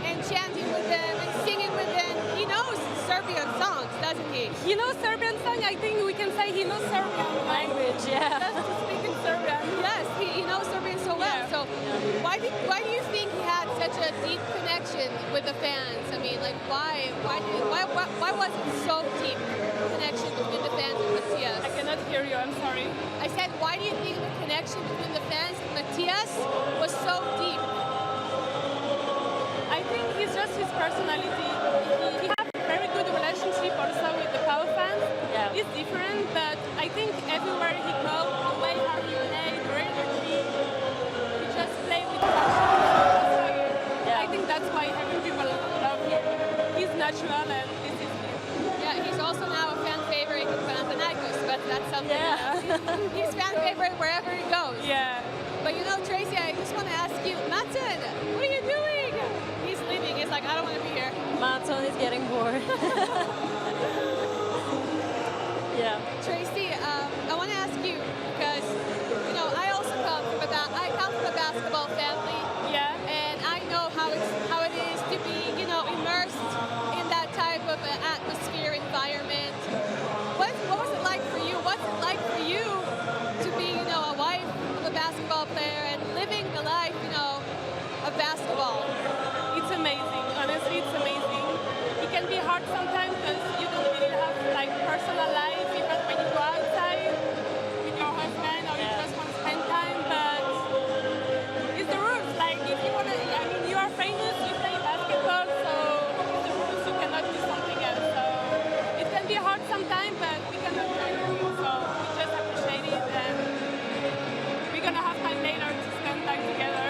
and chanting with them and singing with them. He knows Serbian songs, doesn't he? He knows Serbian song. I think we can say he knows Serbian language. Yeah. Just to speak in Serbian. Yes, he knows Serbian so well. Yeah. So why do you think he had such a deep connection with the fans? I mean, like why was it so deep connection between the fans and Matthias? I cannot hear you. I'm sorry. I said, why do you think the connection between the fans and Matthias was so deep? I think it's just his personality. He has a very good relationship also with the power fans. Yeah. It's different, but I think everywhere he goes, the way how he plays, the energy, he just plays with passion. Yeah. I think that's why every people love him. He's natural, and this is him. Yeah, he's also now a fan favorite in Panathinaikos, but that's something. He's fan favorite wherever he goes. Yeah. But Tracy, I just want to ask you, Matson, what are you doing? He's leaving. He's like, I don't want to be here. Matson is getting bored. Yeah. Tracy, I want to ask you because I also come from a basketball family. Yeah. And I know how it is to be immersed in that type of atmosphere environment. What was it like for you? What's it like for you to be a wife of a basketball player and living the life of basketball? It's amazing. Honestly, it's amazing. It can be hard sometimes because you don't really have personal life, even when you go outside with your husband or you just want to spend time. But it's the rules. If you want to, you are famous, you play basketball, so it's the rules. You cannot do something else. So it can be hard sometimes, but we cannot join the rules. So we just appreciate it, and we're gonna have time later to spend time together.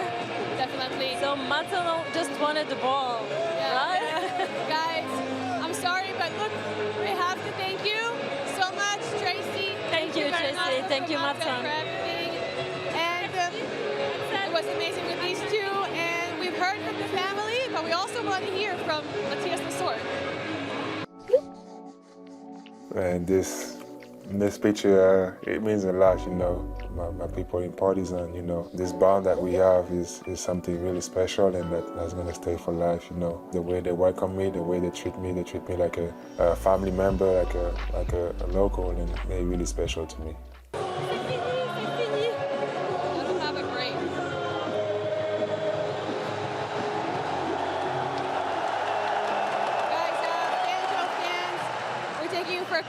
Definitely. So Matson just wanted the ball, right? Guys, I'm sorry, but look, we have to thank you so much, Tracy. Thank you, very Tracy. much Thank you, Matson, Matson. for everything. And it was amazing with these two. And we've heard from the family, but we also want to hear from Matthias Lesort. And this picture, it means a lot, my people in Partizan, this bond that we have is something really special, and that's gonna stay for life, The way they welcome me, the way they treat me like a family member, like a local, and they're really special to me. Have a break. Guys, fans looking for.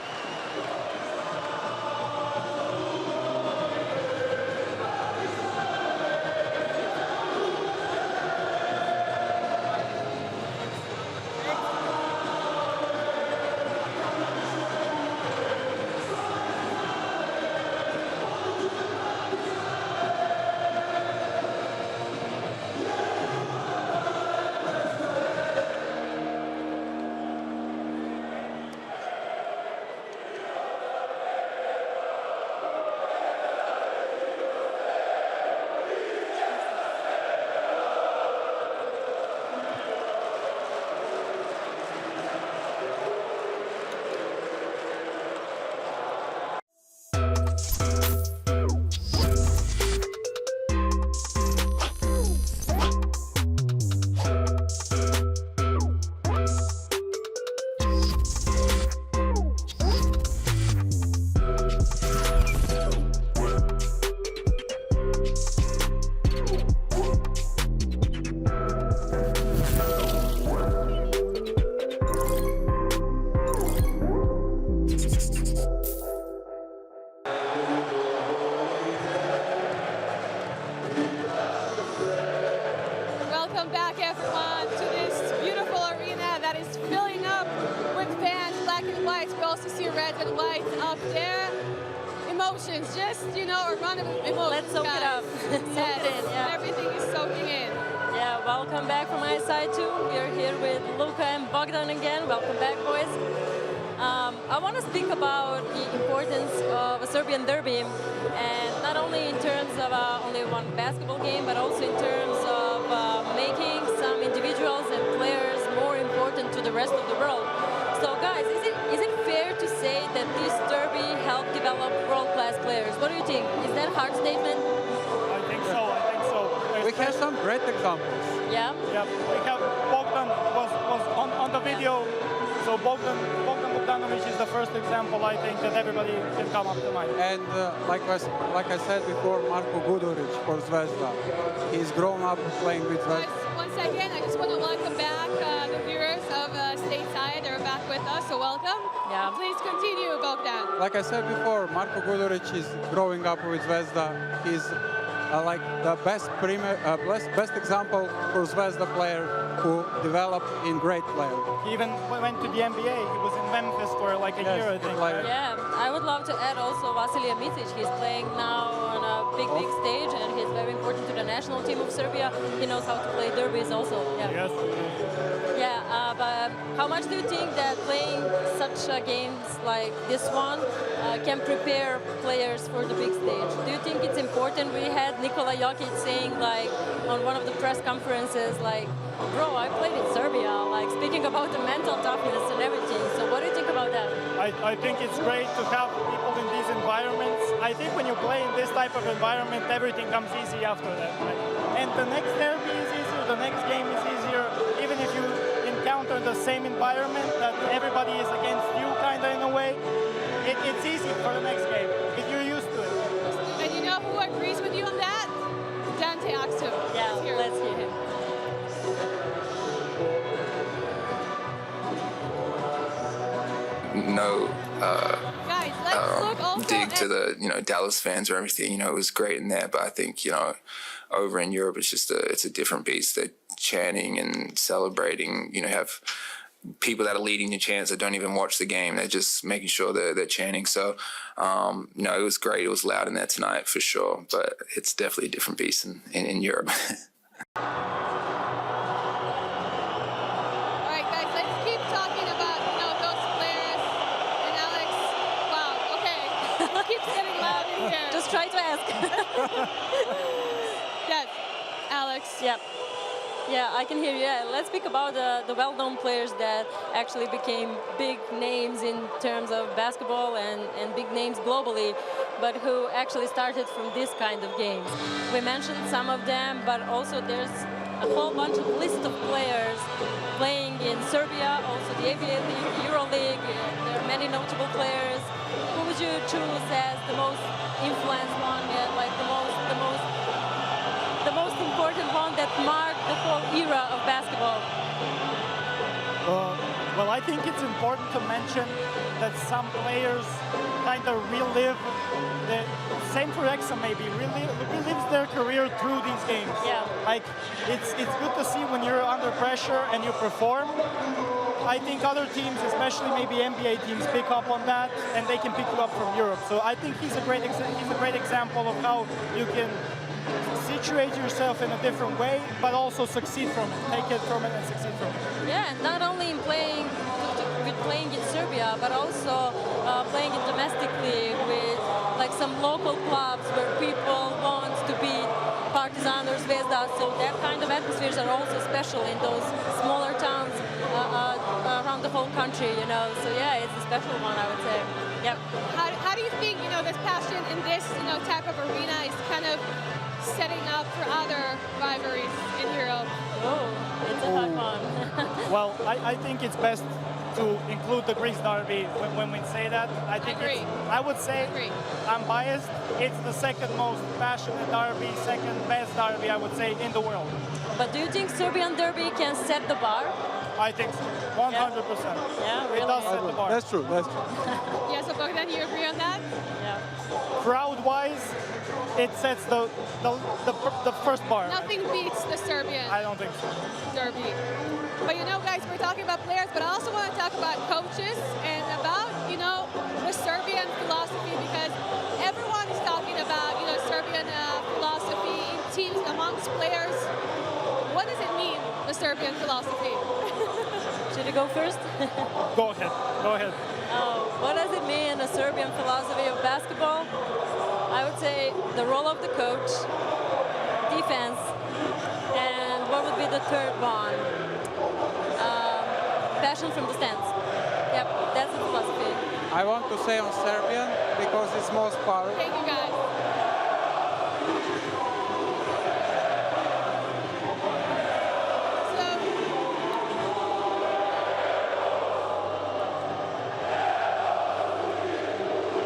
Welcome back, everyone, to this beautiful arena that is filling up with fans, black and white. We also see red and white up there. Emotions, just, you know, a run of emotions. Let's soak it up. Yes, it in, yeah. Everything is soaking in. Yeah, welcome back from my side too. We are here with Luka and Bogdan again. Welcome back, boys. I want to speak about the importance of a Serbian derby, and not only in terms of only one basketball game, but also in terms of making some individuals and players more important to the rest of the world. So, guys, is it fair to say that this derby helped develop world-class players? What do you think? Is that a hard statement? I think so. We have some great examples. Yeah? Yeah, we have Bogdan was on the video. So Bogdan Bogdanovic is the first example, I think, that everybody can come up to mind. And like I said before, Marko Guduric for Zvezda. He's grown up playing with Zvezda. Once again, I just want to welcome back the viewers of Stateside. They're back with us, so welcome. Yeah. Please continue, Bogdan. Like I said before, Marko Guduric is growing up with Zvezda. He's like the best example for Zvezda player who developed in great player. He even went to the NBA. He was in Memphis for like a year, I think. Yeah, I would love to add also Vasilija Micic. He's playing now on a big stage, and he's very important to the national team of Serbia. He knows how to play derbies also. Yeah. Yes. Yeah, but how much do you think that playing such games like this one can prepare players for the big stage? Do you think it's important? We had Nikola Jokic saying, like, on one of the press conferences, like, bro, I played in Serbia, like, speaking about the mental toughness and everything. So what do you think about that? I think it's great to have people in these environments. I think when you play in this type of environment, everything comes easy after that. Right? And the next derby is easier, the next game is easier, even if you encounter the same environment that everybody is against you, kind of in a way. It's easy for the next game if you're used to it. And you know who agrees with you on that? Dante Axel. Yeah, let's hear him. No Guys, let's look also dig to the Dallas fans or everything. It was great in there, but I think over in Europe it's a different beast. They're chanting and celebrating. Have people that are leading the chants that don't even watch the game. They're just making sure they're chanting. So no, it was great. It was loud in there tonight for sure, but it's definitely a different beast in Europe. Just try to ask. Yes, Alex. Yep. Yeah, I can hear you. Yeah, let's speak about the well-known players that actually became big names in terms of basketball and big names globally, but who actually started from this kind of games. We mentioned some of them, but also there's a whole bunch of list of players playing in Serbia, also the ABA League, the EuroLeague. There are many notable players. Who would you choose as the most influenced one, like the most important one that marked the whole era of basketball? Well, I think it's important to mention that some players kind of relive the same for Exa maybe relives their career through these games. Yeah. Like it's good to see when you're under pressure and you perform. I think other teams, especially maybe NBA teams, pick up on that and they can pick you up from Europe. So I think he's a great example of how you can situate yourself in a different way, but also succeed from it. Take it from it and succeed from it. Yeah, and not only in playing in Serbia, but also playing it domestically with like some local clubs where people want to beat Partizan or Zvezda. So that kind of atmospheres are also special in those smaller towns around the whole country, you know. So yeah, it's a special one, I would say. Yep. How do you think, you know, this passion in this, you know, type of arena is kind of setting up for other rivalries in Europe? Oh, it's a hard one. Well, I think it's best to include the Greece derby when we say that. I would say, I'm biased, it's the second most passionate derby, second best derby, I would say, in the world. But do you think Serbian derby can set the bar? I think so, 100%. Yeah, really? It does set the bar. That's true, that's true. Yeah, so Bogdan, you agree on that? Yeah. Crowd-wise, it sets the first bar. Nothing beats the Serbian I don't think so. derby. But you know, guys, we're talking about players, but I also want to talk about coaches and about, you know, the Serbian philosophy, because everyone is talking about, you know, Serbian philosophy in teams amongst players. What does it mean, the Serbian philosophy? Should I go first? Go ahead. Go ahead. What does it mean, the Serbian philosophy of basketball? I would say the role of the coach, defense, and what would be the third one? Passion from the stands. Yep, that's the philosophy. I want to say on Serbian because it's most powerful. Thank you, guys.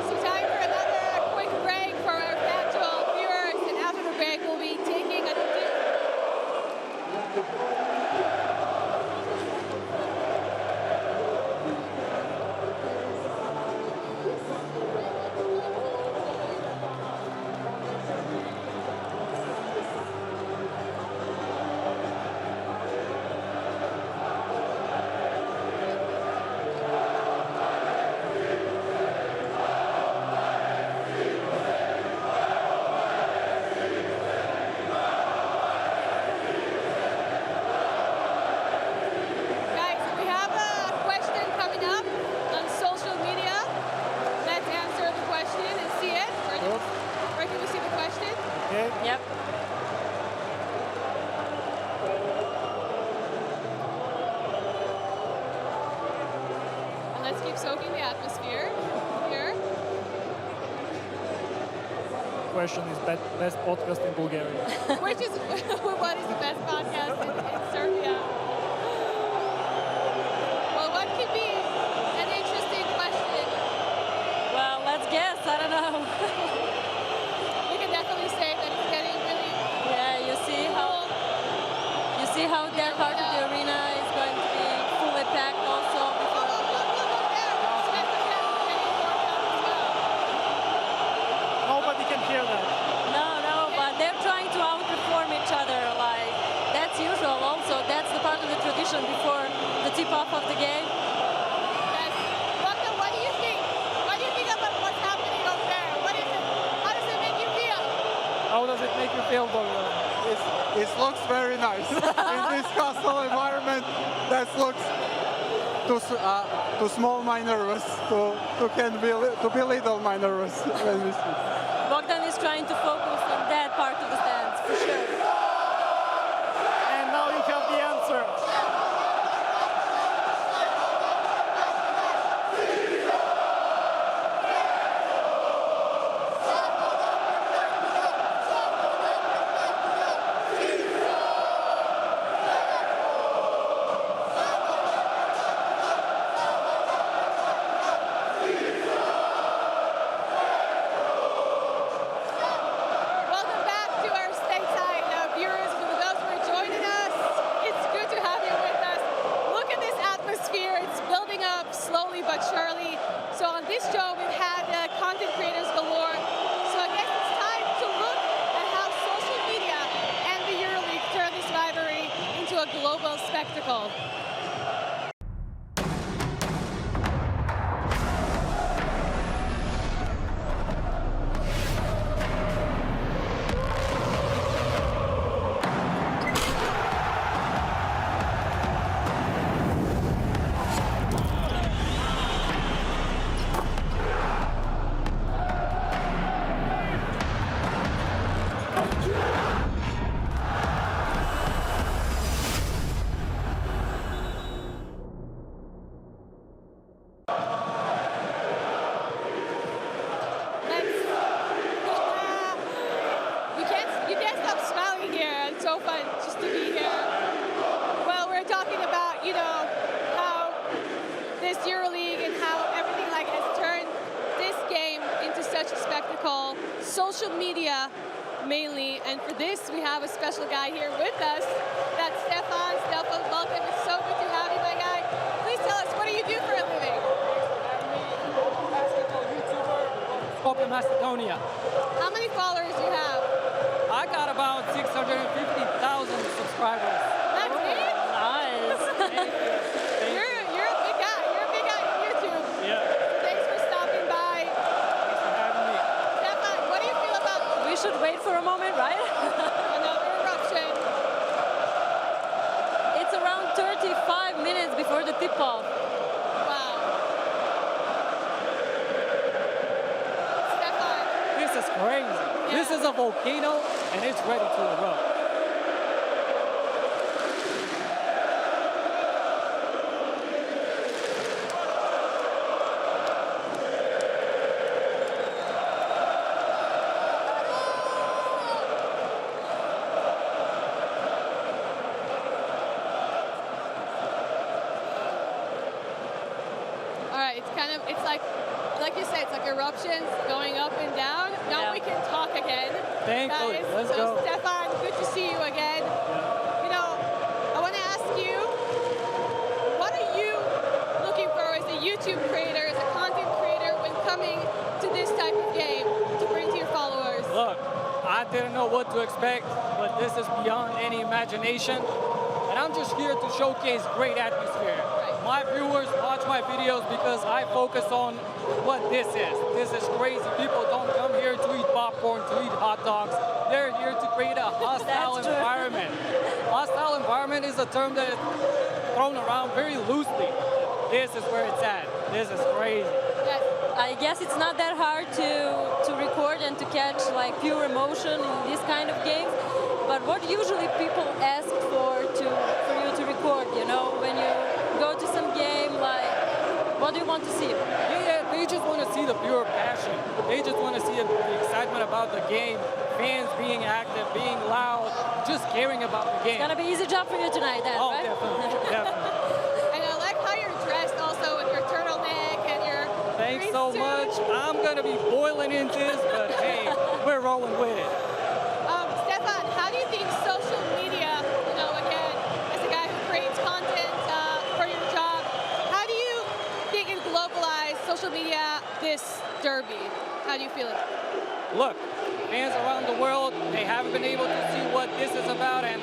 So time for another quick break for our actual viewers, and after the break we'll be taking a Guys, we have a question coming up on social media. Let's answer the question and see it. Where can we see the question? Okay. Yep. And let's keep soaking the atmosphere here. Question is best podcast in Bulgaria. Which is what is the best podcast in Serbia? Well, what could be an interesting question? Well, let's guess. I don't know. We can definitely say that it's getting really Yeah, you see how that part of the arena is going to be fully packed also. Nobody can hear that. No, but they're trying to outperform each other. Like that's usual. Also, that's the part of the tradition before the tip-off of the game. Yes. Bogdan, what do you think? What do you think about what's happening over there? What is it? How does it make you feel? How does it make you feel, Bogdan? It looks very nice. In this hostile environment, that looks too small my nervous, to be little my nervous when we see. Bogdan is trying to focus on that part of the stands, for sure. And now you have the answer. Welcome back to our stateside but surely. So on this show, we've had content creators galore. So I guess it's time to look at how social media and the EuroLeague turn this rivalry into a global spectacle. You can't stop smiling here. It's so fun just to be here. Well, we're talking about, you know, how this EuroLeague and how everything like has turned this game into such a spectacle. Social media mainly, and for this we have a special guy here with us. That's Stefan. Stefan, welcome. It's so good to have you, my guy. Please tell us, what do you do for a living? Basketball YouTuber, Open Macedonia. How many followers do you have? I got about 650,000 subscribers. That's it? Nice. You're a big guy. You're a big guy on YouTube. Yeah. Thanks for stopping by. Thanks for having me. Stefan, what do you feel about We should wait for a moment, right? another eruption? It's around 35 minutes before the tip-off. Wow. Stefan. This is crazy. Yeah. This is a volcano, and it's ready to erupt. All right, it's like you said, it's like eruptions going up and down. Now Yeah. we can talk again. Thankfully, Guys, let's so go. Stefan, good to see you again. You know, I want to ask you, what are you looking for as a YouTube creator, as a content creator, when coming to this type of game to bring to your followers? Look, I didn't know what to expect, but this is beyond any imagination. And I'm just here to showcase great atmosphere. My viewers watch my videos because I focus on what this is. This is crazy. People don't come here to eat popcorn, to eat hot dogs. They're here to create a hostile That's true. environment. Hostile environment is a term that is thrown around very loosely. This is where it's at. This is crazy. Yes. I guess it's not that hard to record and to catch like pure emotion in these kind of games. But what usually people ask for you to record, you know, when you go to some game, like, what do you want to see? Yeah, they just want to see the pure passion. They just want to see the excitement about the game, fans being active, being loud, just caring about the game. It's gonna be easy job for you tonight, then, Oh, right? definitely, definitely. And I like how you're dressed also with your turtleneck and your Thanks green so suit. much. I'm gonna be boiling in this, but hey, we're rolling with it. Stefan, how do you think social media, you know, again, as a guy who creates content for your job, how do you think it globalized social media this derby? How do you feel it? Look, fans around the world, they haven't been able to see what this is about, and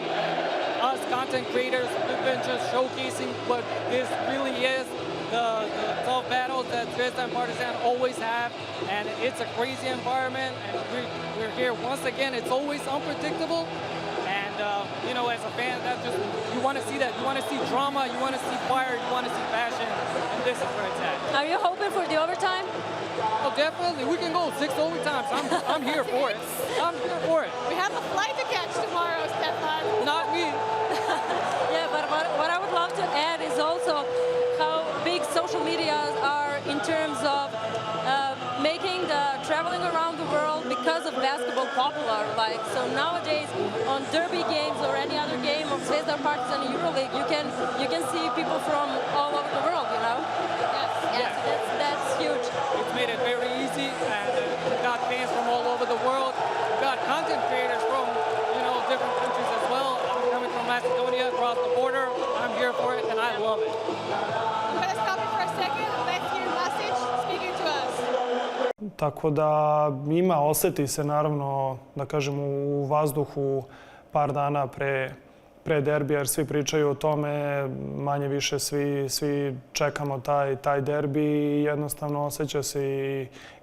us content creators, we've been just showcasing what this really is, the tough battles that Zvezda and Partizan always have, and it's a crazy environment, and we're here once again. It's always unpredictable, and you know, as a fan, that just, you want to see that. You want to see drama, you want to see fire, you want to see passion, and this is where it's at. Are you hoping for the overtime? Oh, definitely. We can go 6 overtimes. I'm here for it. I'm here for it. We have a flight to catch tomorrow, Stefan. Not me. Yeah, but what I would love to add is also how big social media are in terms of making the traveling around the world because of basketball popular. Like, so nowadays on derby games or any other game of Zvezda, Partizan, EuroLeague, you can see people from all over the world, you know? Yes, that's huge. It's made it very easy, and we've got fans from all over the world. We've got content creators from, you know, different countries as well. I'm coming from Macedonia, across the border. I'm here for it, and I love it. I'm going to stop it for a second. Let's hear Tako da osjeti se naravno, da kažem, u vazduhu par dana pre derbija, jer svi pričaju o tome, manje više svi čekamo taj derbi i jednostavno osjeća se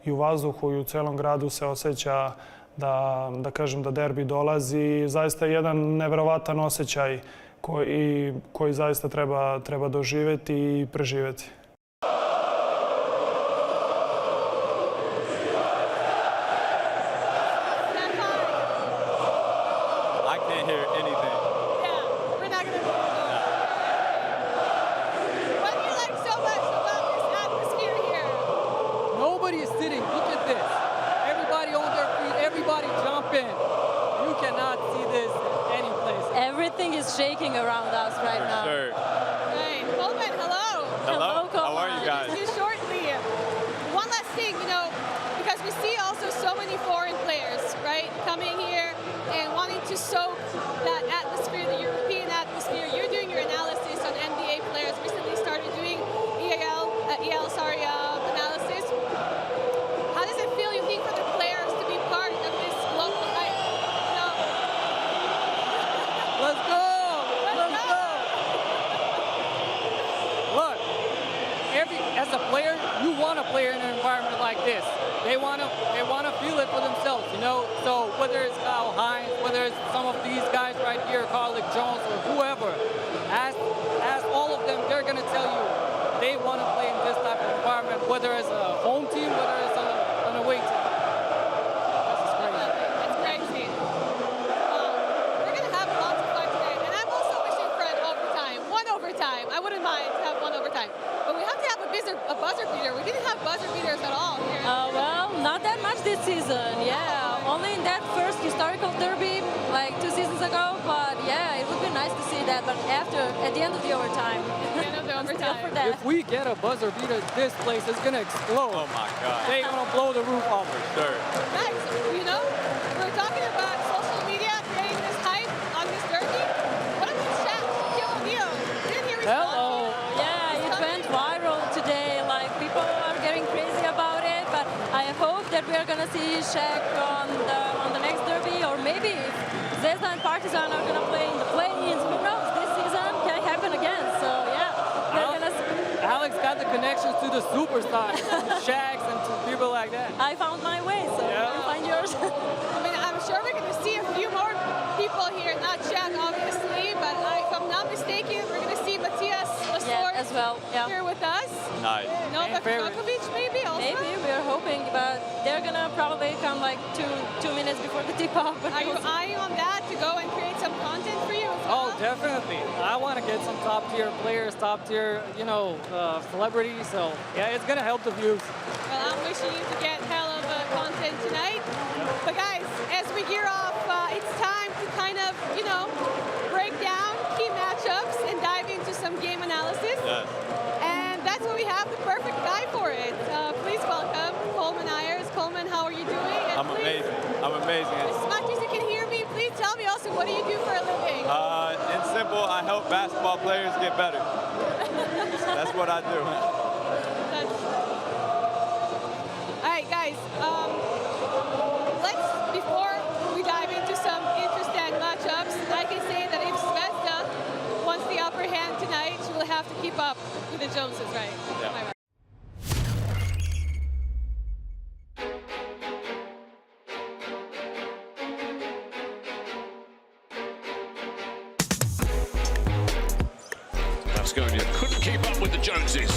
i u vazduhu i u celom gradu se osjeća da kažem da derbi dolazi. Zaista je jedan neverovatan osjećaj koji zaista treba doživjeti i preživjeti. Shaking around us right now. Sure. Hey, Coleman, hello. Hello. Coleman. How are you guys? Just shortly. One last thing, because we see also so many foreign players, right, coming here and wanting to soak that atmosphere, the European atmosphere. You're doing your analysis on NBA players. Recently started doing analysis. How does it feel, you think, for the players to be part of this global hype? Let's go! As a player, you want to play in an environment like this. They want to feel it for themselves, So whether it's Kyle Hines, whether it's some of these guys right here, Carlick Jones or whoever, ask all of them. They're going to tell you they want to play in this type of environment, whether it's a home team, whether it's an away team. This is crazy. It's crazy. We're going to have lots of fun today, and I'm also wishing for an overtime. One overtime. I wouldn't mind to have one overtime. But we have to have a buzzer beater. We didn't have buzzer beaters at all here. Well, not that much this season, yeah. Only in that first historical derby, like 2 seasons ago. But yeah, it would be nice to see that. But at the end of the overtime. At the end of the overtime. For that. If we get a buzzer beater, this place is going to explode. Oh my God. They're going to blow the roof off. For sure. Guys, we're talking about social media creating this hype on this derby. What about Shaq? Shaquille O'Neal? Didn't he respond? Hello. Yeah, it went viral today. Like, people are getting crazy about it. But I hope that we are going to see Shaq on the next derby. Or maybe if Zvezda and Partizan are going to play in the play-ins, who knows? This season can happen again. So, yeah. Alex got the connections to the superstars, to Shaqs and to people like that. I found my way, so you can find yours. I'm sure we're going to see a few more people here, not Shaq, obviously, but if I'm not mistaken, we're going to see Matthias as well, here with us. Nice. Novak Djokovic, maybe also? Maybe, we're hoping, but they're going to probably come like two minutes before the tip-off. Are you eyeing on that to go and create some content for you? Oh, definitely. I want to get some top-tier players, top-tier, celebrities. So, yeah, it's going to help the views. Well, I'm wishing you to get hell of content tonight. But guys, as we gear off, it's time to kind of, break down key matchups and dive into some game analysis. Yes. And that's what we have the perfect guy for it. Please welcome Coleman Ayers. Coleman, how are you doing? And I'm amazing. I'm amazing. As much as you can hear me, please tell me also, what do you do for a living? In simple, I help basketball players get better. That's what I do. All right, guys. Before we dive into some interesting matchups, I can say that if Zvezda wants the upper hand tonight, she will have to keep up with the Joneses, right? Yeah. Am I right? Moscovia couldn't keep up with the Joneses.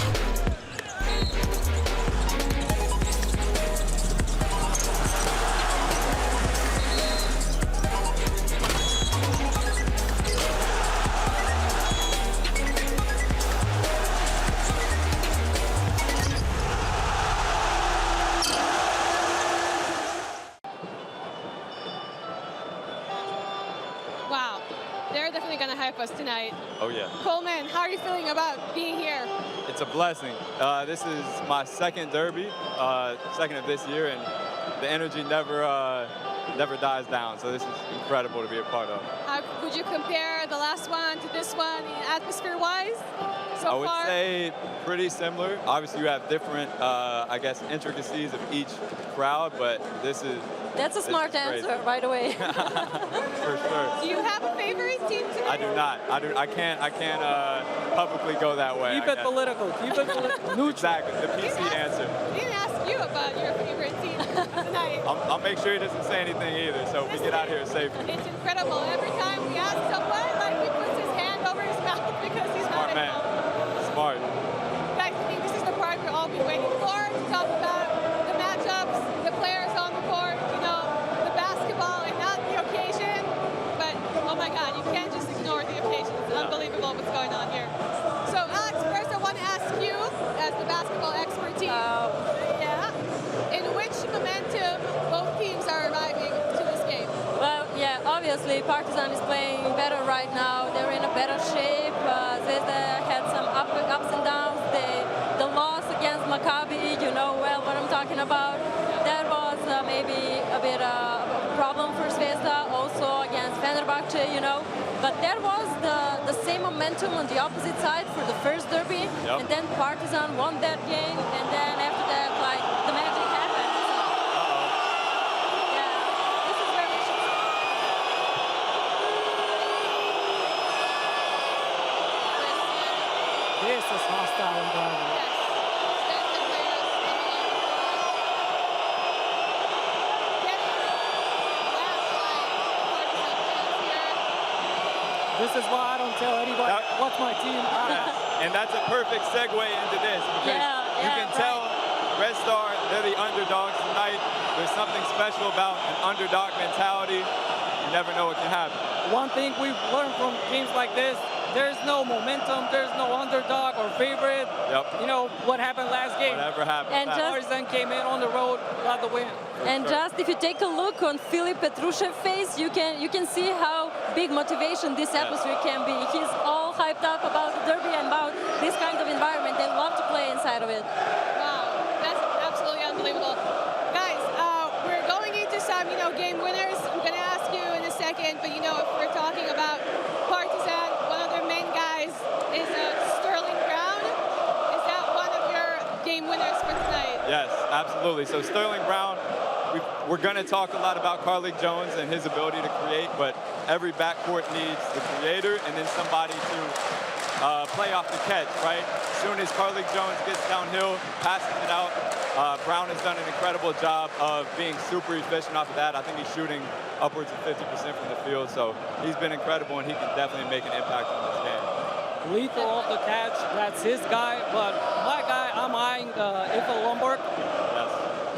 Wow, they're definitely going to hype us tonight. Oh, yeah. Coleman, how are you feeling about being here? It's a blessing. This is my second derby, second of this year, and the energy never dies down. So this is incredible to be a part of. How would you compare the last one to this one, atmosphere-wise? so I would far? say pretty similar. Obviously, you have different, I guess, intricacies of each crowd, but this is. That's a smart answer, by the way. For sure. Do you have a favorite team today? I do not. I can't publicly go that way. Keep it political. Keep it neutral. Exactly. The PC answer. We didn't ask you about your favorite team tonight. I'll make sure he doesn't say anything either, so we get out here safely. It's incredible. Every time we ask someone, like he puts his hand over his mouth because he's Smart not man. at home. Smart. Guys, I think this is the part we've all been waiting for to talk about the matchups, the players on the court, you know, the basketball and not the occasion. But oh my God, you can't just ignore the occasion. It's unbelievable what's going on here. So Alex, first I want to ask you, as the basketball expert team, in which momentum both teams are arriving to this game? Well, yeah, obviously Partizan is playing better right now. They're in a better shape. Zvezda had some ups and downs. The loss against Maccabi, you know well what I'm talking about. That was maybe a bit of a problem for Zvezda, also against Fenerbahce, you know. But there was the same momentum on the opposite side for the first derby, and then Partizan won that game, and then after that, like, the magic happened. Yeah, this is where we should. This is hostile environment. This is why I don't tell anybody what's my team. And that's a perfect segue into this because you can tell Red Star, they're the underdogs tonight. There's something special about an underdog mentality. You never know what can happen. One thing we've learned from games like this, there's no momentum, there's no underdog or favorite. Yep. You know what happened last game. Whatever happened. And Partizan came in on the road, got the win. And just if you take a look on Filip Petrushev's face, you can see how big motivation this atmosphere can be. He's all hyped up about the derby and about this kind of environment. They love to play inside of it. Wow, that's absolutely unbelievable. Guys, we're going into some, game winners. I'm going to ask you in a second, but, if we're talking about Partizan, one of their main guys is Sterling Brown. Is that one of your game winners for tonight? Yes, absolutely. So Sterling Brown, we're going to talk a lot about Carlik Jones and his ability to create, but every backcourt needs the creator and then somebody to play off the catch, right? As soon as Carlik Jones gets downhill, passes it out, Brown has done an incredible job of being super efficient off of that. I think he's shooting upwards of 50% from the field, so he's been incredible and he can definitely make an impact on this game. Lethal off the catch, that's his guy, but my guy, I'm eyeing Ifa Lombard.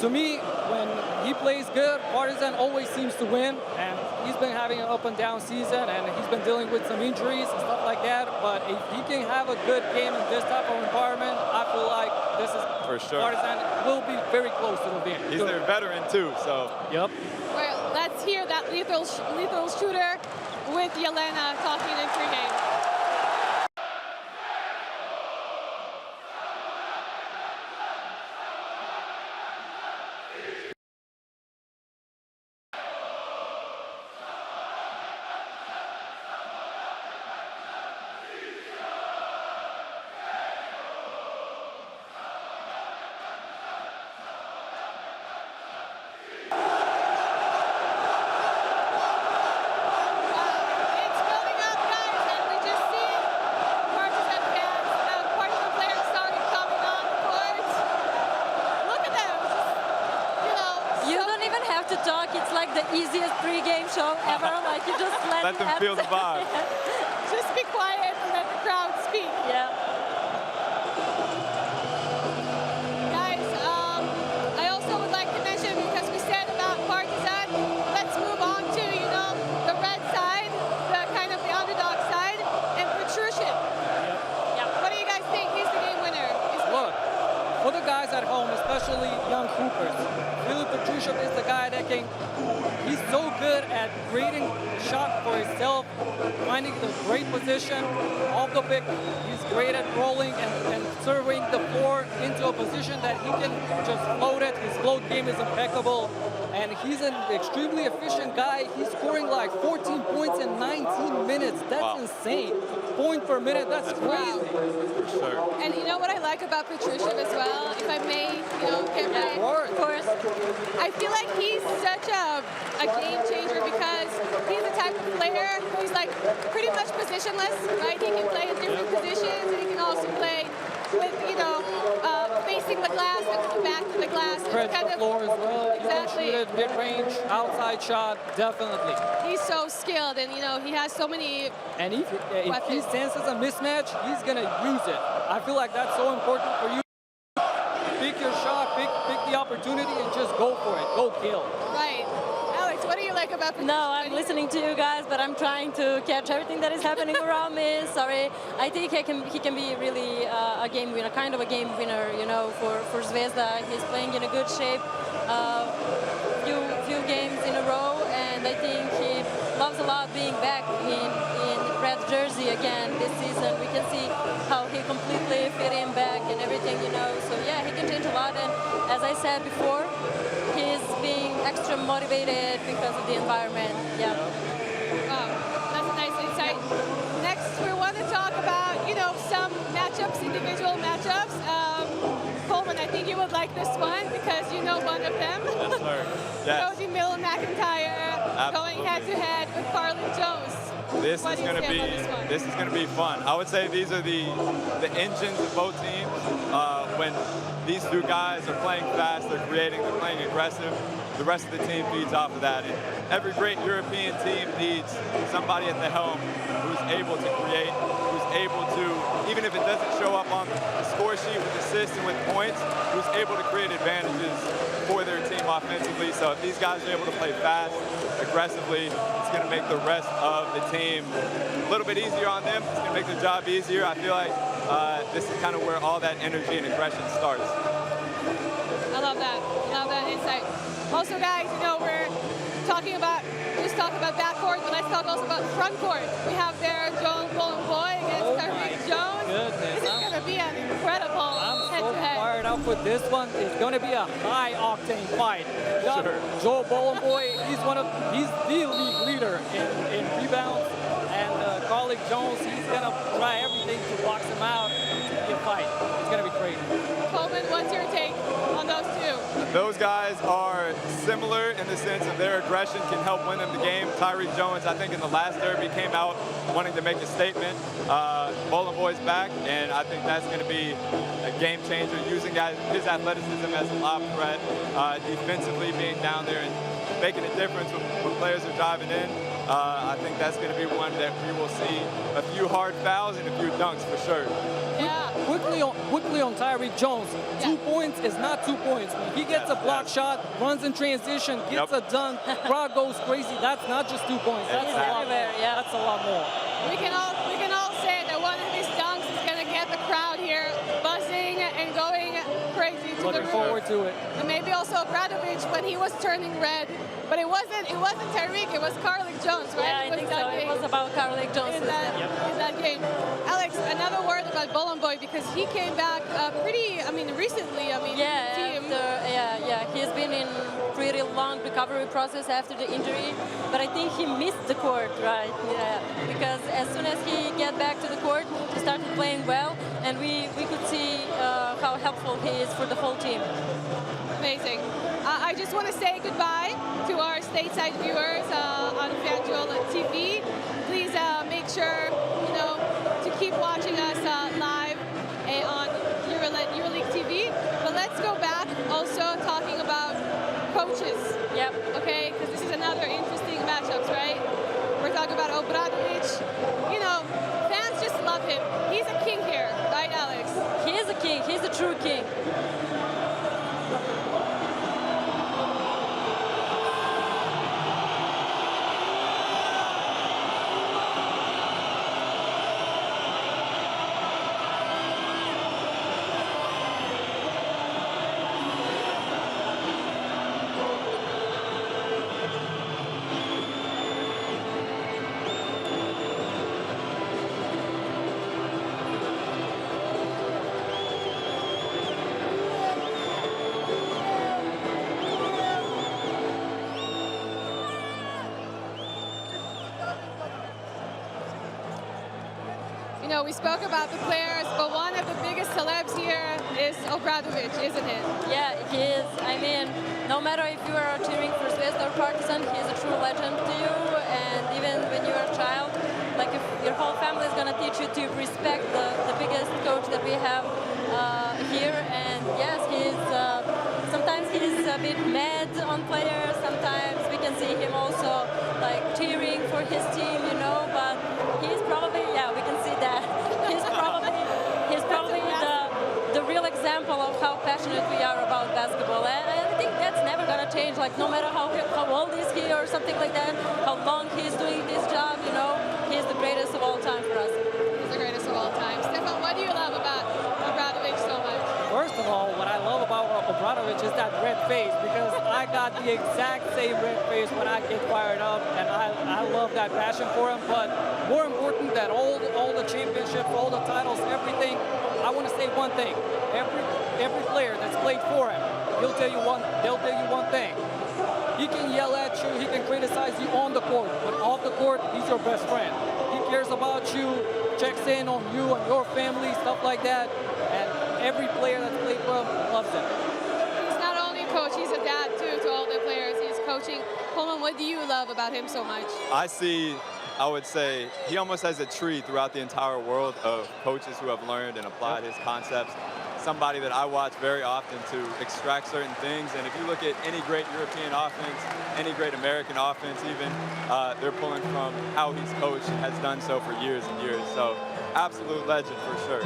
To me, when he plays good, Partizan always seems to win, and he's been having an up and down season, and he's been dealing with some injuries and stuff like that, but if he can have a good game in this type of environment, I feel like this is, for sure, Partizan will be very close to the win. He's their veteran too, so. Yep. Well, let's hear that lethal shooter with Yelena talking in pregame. Easiest pre-game show ever. Like, you just let them feel the vibe. Just be quiet and let the crowd speak. Yeah. Guys, I also would like to mention, because we said about Partizan, let's move on to, the red side, the kind of the underdog side, and Petrushev. Yep. What do you guys think? He's the game winner. Look, for the guys at home, especially young hoopers, Filip Petrushev is the guy that can. He's so good at creating shot for himself, finding the great position off the pick. He's great at rolling and serving the floor into a position that he can just float it. His float game is impeccable, and he's an extremely efficient guy. He's scoring like 14 points in 19 minutes. That's insane. point per minute. That's crazy. For sure. And you know what I like about Petrushev as well, if I may, get my... Of course. I feel like he's such a game changer because he's the type of player who's like pretty much positionless, right? He can play in different positions, and he can also play with, facing the glass and coming back to the glass. Spreads the floor as well. Exactly. Shoot it, mid-range, outside shot, definitely. He's so skilled, and he has so many. And if he senses a mismatch, he's gonna use it. I feel like that's so important for you. Pick your shot, pick the opportunity, and just go for it. Go kill. Right. Alex, what do you like about Petrushev? No, I'm listening to you guys, but I'm trying to catch everything that is happening around me. Sorry. I think he can be really a game winner, kind of a game winner, for Zvezda. He's playing in a good shape, few games in a row, and I think he loves a lot being back in red jersey again this season. We can see how he completely fit in back and everything, So yeah, he can change a lot, and as I said before, he's being extra motivated because of the environment. Yeah. Wow, that's a nice insight. Next, we want to talk about, some matchups, individual matchups. Coleman, I think you would like this one because you know one of them. Yes, sir. Yes. Cody McIntyre going head-to-head with Carly Jones. This is gonna be fun. I would say these are the engines of both teams. When these two guys are playing fast, they're creating, they're playing aggressive. The rest of the team feeds off of that. And every great European team needs somebody at the helm who's able to create, who's able to, even if it doesn't show up on the score sheet with assists and with points, who's able to create advantages for their team offensively. So if these guys are able to play fast, aggressively, it's going to make the rest of the team a little bit easier on them. It's going to make their job easier. I feel like this is kind of where all that energy and aggression starts. I love that. I love that insight. Also, guys, we're talking about backcourt, but let's talk also about frontcourt. We have there Joel Boy against Tariq Jones. Goodness. This is going to be an incredible head-to-head. Fired up with this one. It's going to be a high-octane fight. Joel Boy, he's the league leader in rebounds, and Carly Jones, he's going to try everything to box him out in a fight. It's going to be crazy. Coleman, what's your take on those two? Those guys are similar in the sense of their aggression can help win them the game. Tyreek Jones, I think in the last derby, came out wanting to make a statement. Bowling Boy's back, and I think that's going to be a game changer, using his athleticism as a lob threat, defensively being down there and making a difference when players are driving in. I think that's going to be one that we will see a few hard fouls and a few dunks for sure. Yeah. Quickly on Tyreek Jones. 2 points is not 2 points. When he gets a block shot, runs in transition, gets a dunk, crowd goes crazy. That's not just 2 points. That's a lot more. That's a lot more. We can all say that one of these dunks is going to get the crowd here buzzing and going crazy. Looking forward to it. And maybe also Bradovic when he was turning red. But it wasn't Tariq, it was Carly Jones, right? Yeah, I think so. It was about Carly Jones in that game. Alex, another word about Bowling Boy because he came back recently. He's been in pretty long recovery process after the injury, but I think he missed the court, right? Yeah, because as soon as he get back to the court, he started playing well, and we could see how helpful he is for the whole team. Amazing. I just want to say goodbye to our stateside viewers on FanDuel TV. Please make sure to keep watching us live on EuroLeague TV. But let's go back also talking about coaches. Yep. Okay, because this is another interesting matchups, right? We're talking about Obradovic. Fans just love him. He's a king here, right, Alex? He is a king. He's a true king. So we spoke about the players, but one of the biggest celebs here is Obradovic, isn't it? Yeah, he is. I mean, no matter if you are cheering for Zvezda or Partizan, he's a true legend to you. And even when you are a child, like if your whole family is going to teach you to respect the biggest coach that we have here. And yes, sometimes he's a bit mad on players. Sometimes we can see him also like cheering for his team, you know. But he's probably, yeah, we can see that. He's probably the real example of how passionate we are about basketball. And I think that's never going to change. Like no matter how old is he or something like that, how long he's doing this job, you know, he's the greatest of all time for us. He's the greatest of all time. Stefan, what do you love about Obradovic so much? First of all, what I love about Obradovic is that red face, because I got the exact same red face when I get fired up, and I love that passion for him. But more important than all the championships, all the titles, everything, I want to say one thing. Every player that's played for him, they'll tell you one thing. He can yell at you, he can criticize you on the court, but off the court, he's your best friend. He cares about you, checks in on you and your family, stuff like that. And every player that's played for him loves him. He's not only a coach, he's a dad too to all the players. He's coaching. Coleman, what do you love about him so much? I would say, he almost has a tree throughout the entire world of coaches who have learned and applied his concepts. Somebody that I watch very often to extract certain things. And if you look at any great European offense, any great American offense even, they're pulling from how he's coached and has done so for years and years. So absolute legend for sure.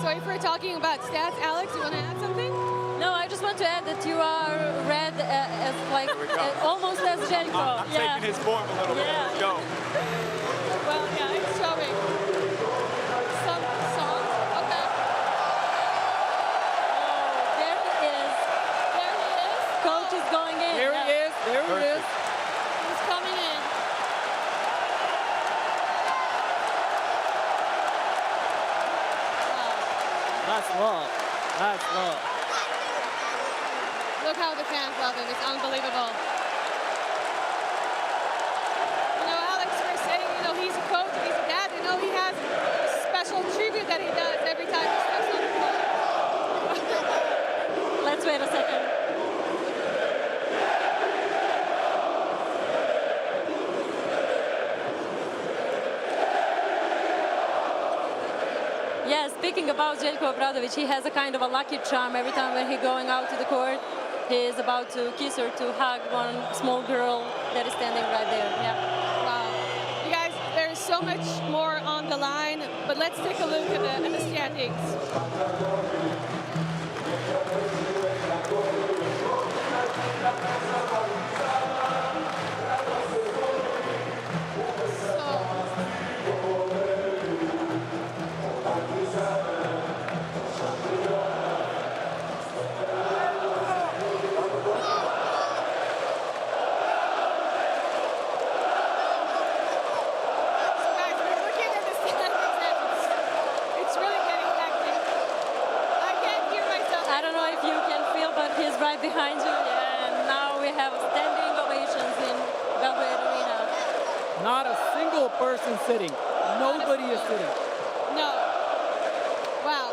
So if we're talking about stats, Alex, you want to add something? No, I just want to add that you are red as like almost as Jelko. I'm taking his form a little bit. Let's go. Well, yeah, it's showing. Some songs. Okay. Oh, there he is. There he is. Coach is going in. There he is. There he is. He's coming in. That's love. That's love. Look how the fans love him. It's unbelievable. You know, Alex, we're saying, you know, he's a coach, he's a dad. You know, he has a special tribute that he does every time he steps on the court. Let's wait a second. Yeah, speaking about Jelko Obradovic, he has a kind of a lucky charm every time when he's going out to the court. He is about to kiss or to hug one small girl that is standing right there. Yeah. Wow. You guys, there's so much more on the line, but let's take a look at the standings. Right behind you, yeah, and now we have standing ovations in Belgrade Arena. Not a single person sitting. Nobody is sitting. No. Wow.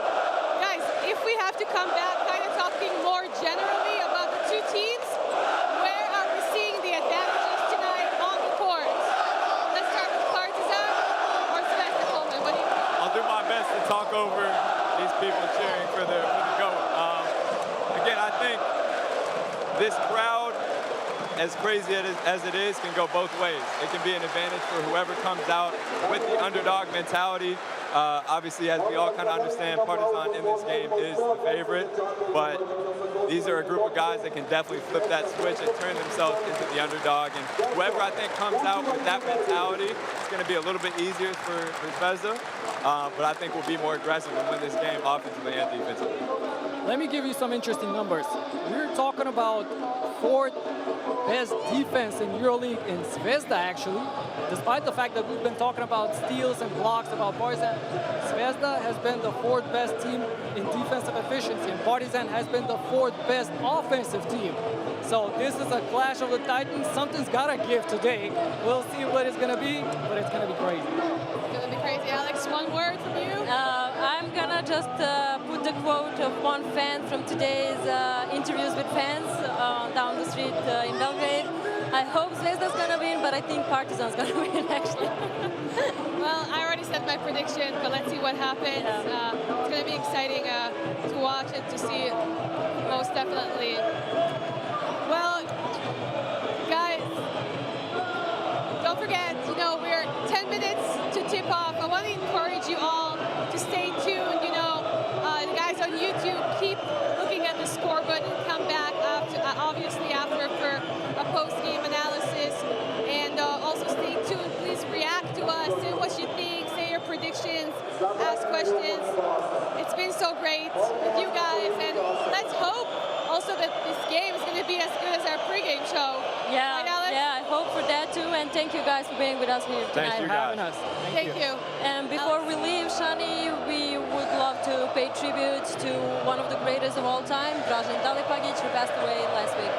Guys, if we have to come back kind of talking more generally about the two teams, where are we seeing the advantages tonight on the court? Let's start with Partizan or Zvezda. Coleman, what do you think? I'll do my best to talk over these people cheering for the GOAT. Again, I think this crowd, as crazy as it is, can go both ways. It can be an advantage for whoever comes out with the underdog mentality. Obviously, as we all kind of understand, Partizan in this game is the favorite, but these are a group of guys that can definitely flip that switch and turn themselves into the underdog. And whoever I think comes out with that mentality, it's going to be a little bit easier for Zvezda, but I think we'll be more aggressive and win this game offensively and defensively. let me give you some interesting numbers. We're talking about fourth best defense in EuroLeague in Zvezda, actually. Despite the fact that we've been talking about steals and blocks about Partizan, Zvezda has been the fourth best team in defensive efficiency, and Partizan has been the fourth best offensive team. So this is a clash of the titans. Something's gotta give today. We'll see what it's gonna be, but it's gonna be crazy. It's gonna be crazy. Alex, one word from you? I'm gonna just put the quote of one fan from today's interviews with fans down the street in Belgrade. I hope Zvezda's gonna win, but I think Partizan's gonna win, actually. Well, I already said my prediction, but let's see what happens. It's gonna be exciting to watch and to see, most definitely. Well, guys, don't forget, you know, we're 10 minutes to tip off. I want to encourage you all to stay tuned. You know, the guys on YouTube, keep looking at the scoreboard and come back after, obviously after for a post-game analysis. And also stay tuned. Please react to us, say what you think, say your predictions, ask questions. It's been so great with you guys, and let's hope also that this game is going to be as good as our pregame show. Yeah, right, Alex? yeah, I hope for that too, and thank you guys for being with us here tonight. Thanks for having us. Thank you. And before we leave, Shani, we would love to pay tribute to one of the greatest of all time, Dražen Dalipagic, who passed away last week.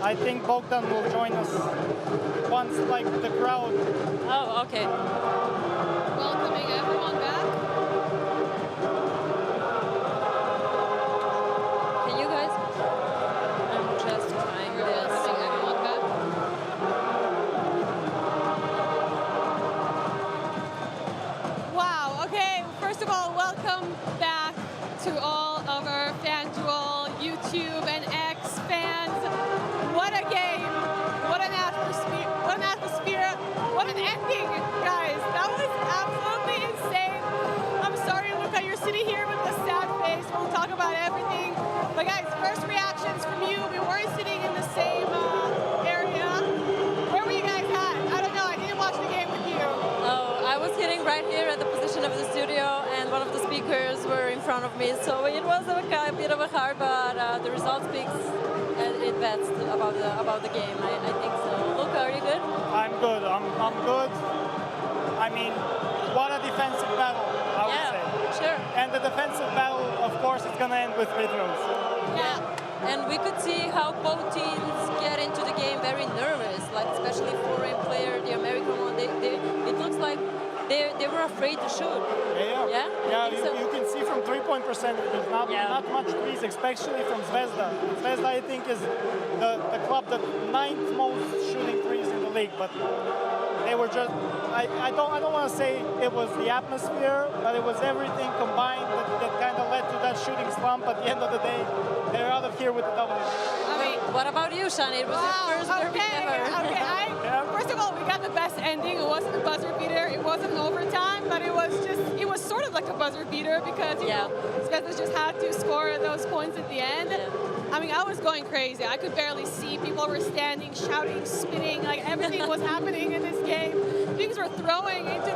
I think Bogdan will join us once, like, the crowd. Oh, okay. Welcoming everyone back. Can you guys? I'm just trying this. Welcoming everyone back. Wow, okay. First of all, welcome back to all of our FanDuel, YouTube, and X fans. What a game. What an atmosphere. What an atmosphere. What an ending, guys. That was absolutely insane. I'm sorry, Luka, you're sitting here with a sad face. We'll talk about everything. But guys, first reactions from you. We weren't sitting in the same area. Where were you guys at? I don't know. I didn't watch the game with you. Oh, I was sitting right here at the position of the studio, and one of the speakers were in front of me, so it was a bit of a hard, but the result speaks it best about the game. I think so. Luka, are you good? I'm good. I'm good. I mean, what a defensive battle, I would say. Sure. And the defensive battle, of course, is going to end with free throws. Yeah. And we could see how both teams get into the game very nervous, like especially foreign player, the American one. It looks like they were afraid to shoot. Yeah, you can see from three-point percentage, there's not much threes, especially from Zvezda. Zvezda, I think, is the club that 9th most shooting threes in the league, but they were just, I don't want to say it was the atmosphere, but it was everything combined that kind of led to that shooting slump. At the end of the day, they're out of here with the W. I mean, what about you, Shani? It was your first derby ever. First of all, we got the best ending. It wasn't a buzzer beater. It wasn't overtime, but it was sort of like a buzzer beater because, you know, Zvezda just had to score those points at the end. I mean, I was going crazy. I could barely see. People were standing, shouting, spitting, like everything was happening in this game. Things were throwing into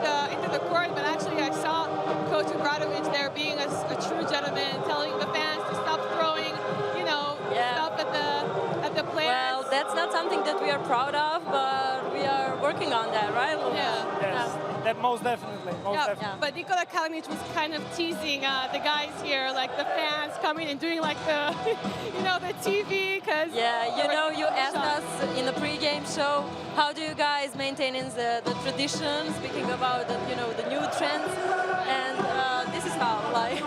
the court, but actually I saw Coach Obradovic there being a true gentleman, telling the fans to stop throwing, you know, stuff at the players. Well, that's not something that we are proud of, but we are working on that, right? Yes, that most definitely. Definitely. But Nikola Kalinic was kind of teasing the guys here, like the fans coming and doing like the, you know, the TV, because you asked us in the pregame show, how do you guys maintain the tradition, speaking about the new trends, and this is how, like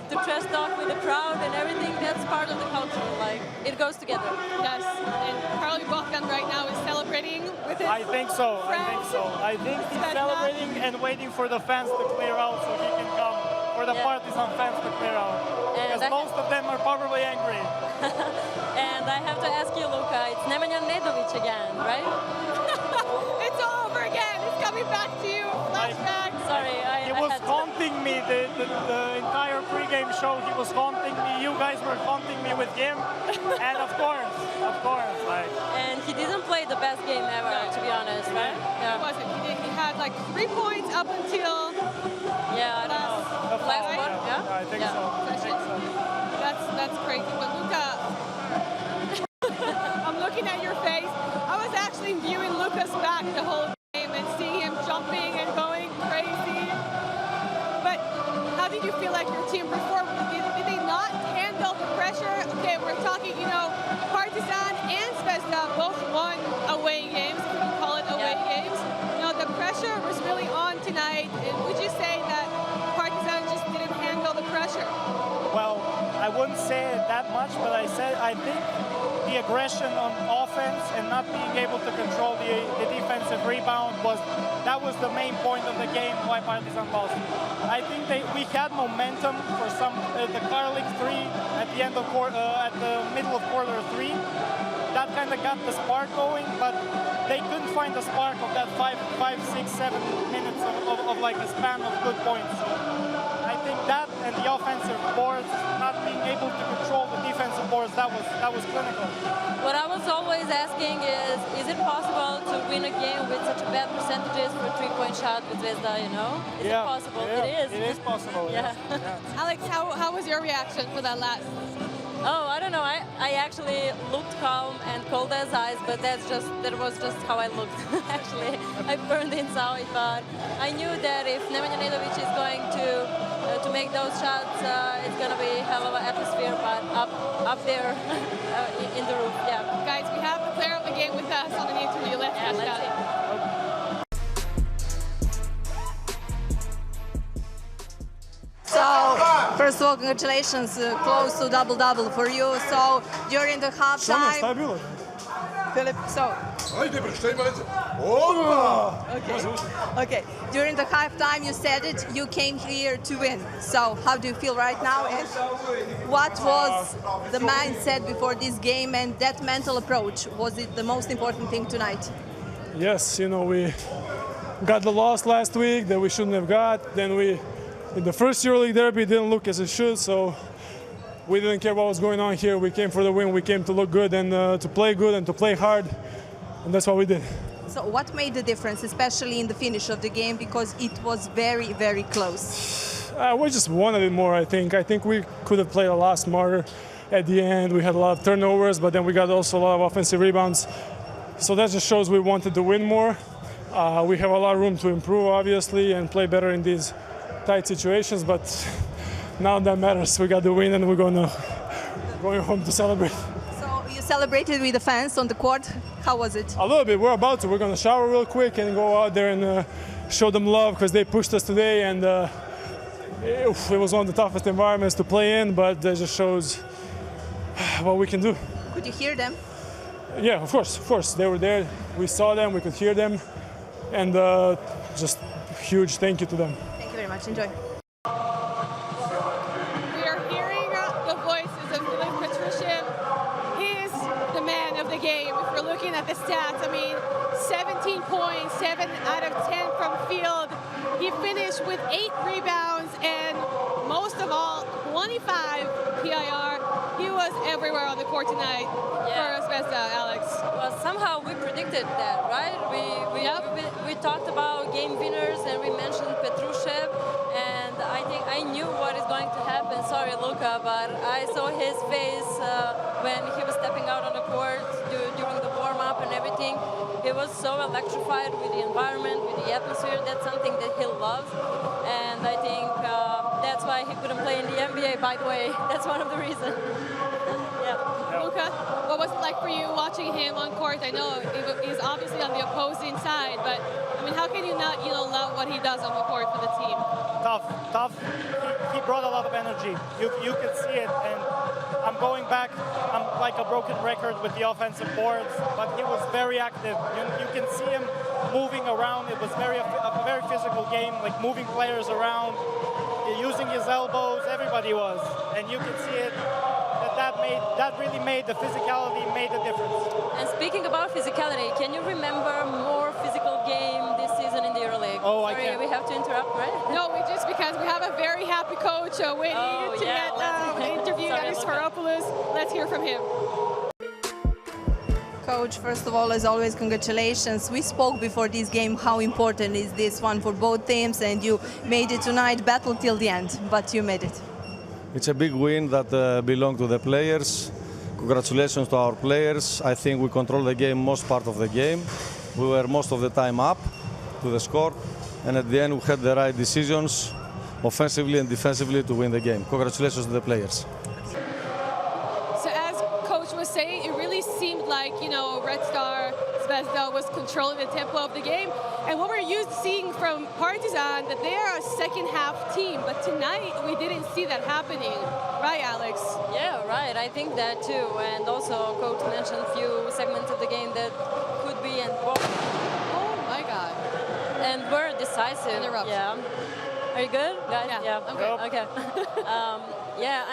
the trash talk with the crowd and everything, that's part of the culture, like it goes together. Yes, and Carly Bogdan right now is celebrating with his I think so. friends. I think he's celebrating and waiting for the fans to clear out so he can come, for the Partizan fans to clear out. Because most of them are probably angry. And I have to ask you, Luka, it's Nemanja Nedovic again, right? It's all over again. It's coming back to you. Flashback. Sorry, He was haunting me the entire pregame show. He was haunting me. You guys were haunting me with him. And of course, like. And he didn't play the best game ever, to be honest, right? He wasn't. He had like 3 points up until I don't know. Last one? I think so. That's crazy. But Luka, I'm looking at your face. I was actually viewing Luka's back the whole game and seeing him jumping and going crazy. But how did you feel like your team performed? Did they not handle the pressure? Okay, we're talking, Partizan and Zvezda both won away games, if we can call it away games. The pressure was really on tonight. And would you say that Partizan just didn't handle the pressure? Well, I wouldn't say it that much, but I think the aggression on offense and not being able to control the defensive rebound was the main point of the game why Partizan lost. I think we had momentum for the Karlik 3 at the at the middle of quarter 3. That kind of got the spark going, but they couldn't find the spark of that 5, 6, 7 minutes of like a span of good points. So I think that and the offensive boards, not being able to control the defensive boards, that was clinical. What I was always asking is it possible to win a game with such a bad percentages for 3-point shot with Zvezda, Is it possible? Yeah, it is. It is possible. Yeah. Alex, how was your reaction for that last? Oh, I don't know. I actually looked calm and cold as ice, but that was just how I looked. Actually, I burned inside, but I knew that if Nemanja Nedovic is going to make those shots, it's going to be a hell of an atmosphere. But up there in the roof. Yeah. Guys, we have the player of the game with us on an interview. Let's catch that. So, first of all, congratulations, close to double-double for you. So, during the halftime... Philip, so... Okay. During the halftime, you said it, you came here to win. So, how do you feel right now? And what was the mindset before this game and that mental approach? Was it the most important thing tonight? Yes, you know, we got the loss last week that we shouldn't have got. Then we, in the first EuroLeague derby, didn't look as it should. So we didn't care what was going on here. We came for the win. We came to look good and to play good and to play hard. And that's what we did. So what made the difference, especially in the finish of the game, because it was very, very close? We just wanted it more, I think. I think we could have played a lot smarter at the end. We had a lot of turnovers, but then we got also a lot of offensive rebounds. So that just shows we wanted to win more. We have a lot of room to improve, obviously, and play better in these tight situations, but now that matters. We got the win and we're going home to celebrate. So you celebrated with the fans on the court. How was it? A little bit. We're about to. We're going to shower real quick and go out there and show them love because they pushed us today, and it was one of the toughest environments to play in, but that just shows what we can do. Could you hear them? Yeah, of course. They were there. We saw them, we could hear them, and just huge thank you to them. Thank you very much. Enjoy. We are hearing the voices of Filip Petrušev. He's the man of the game. If we're looking at the stats, I mean, 17 points, 7 out of 10 from field. He finished with 8 rebounds and most of all, 25 PIR. He was everywhere on the court tonight for Zvezda, Alex. Well, somehow we predicted that, right? We talked about game winners and we mentioned Petrušev, and I think I knew what is going to happen. Sorry, Luka, but I saw his face when he was stepping out on the court during the warm-up and everything. He was so electrified with the environment, with the atmosphere. That's something that he loves, and I think that's why he couldn't play in the NBA, by the way. That's one of the reasons. Luka, what was it like for you watching him on court? I know he's obviously on the opposing side, but I mean, how can you not, love what he does on the court for the team? Tough. He brought a lot of energy. You could see it, and I'm going back. I'm like a broken record with the offensive boards, but he was very active. You can see him moving around. It was a very physical game, like moving players around, using his elbows. Everybody was, and you can see it. That really made the physicality made a difference. And speaking about physicality, can you remember more physical game this season in the EuroLeague? Oh, sorry, I can't. We have to interrupt, right? No, because we have a very happy coach waiting to get interviewed at Sferopoulos. Let's hear from him. Coach, first of all, as always, congratulations. We spoke before this game how important is this one for both teams, and you made it tonight, battle till the end, but you made it. It's a big win that belongs to the players. Congratulations to our players. I think we controlled the game most part of the game. We were most of the time up to the score, and at the end we had the right decisions, offensively and defensively, to win the game. Congratulations to the players. So as Coach was saying, it really seemed like, Red Star Zvezda was controlling the tempo of the game. And what we're used to seeing from Partizan, that they are a second half team, but tonight we didn't see that happening. Right, Alex? Yeah, right. I think that too. And also, Coach mentioned a few segments of the game that could be and were. Oh my God. And were decisive. Interruption. Yeah. Are you good, guys? Yeah. I'm good. Okay.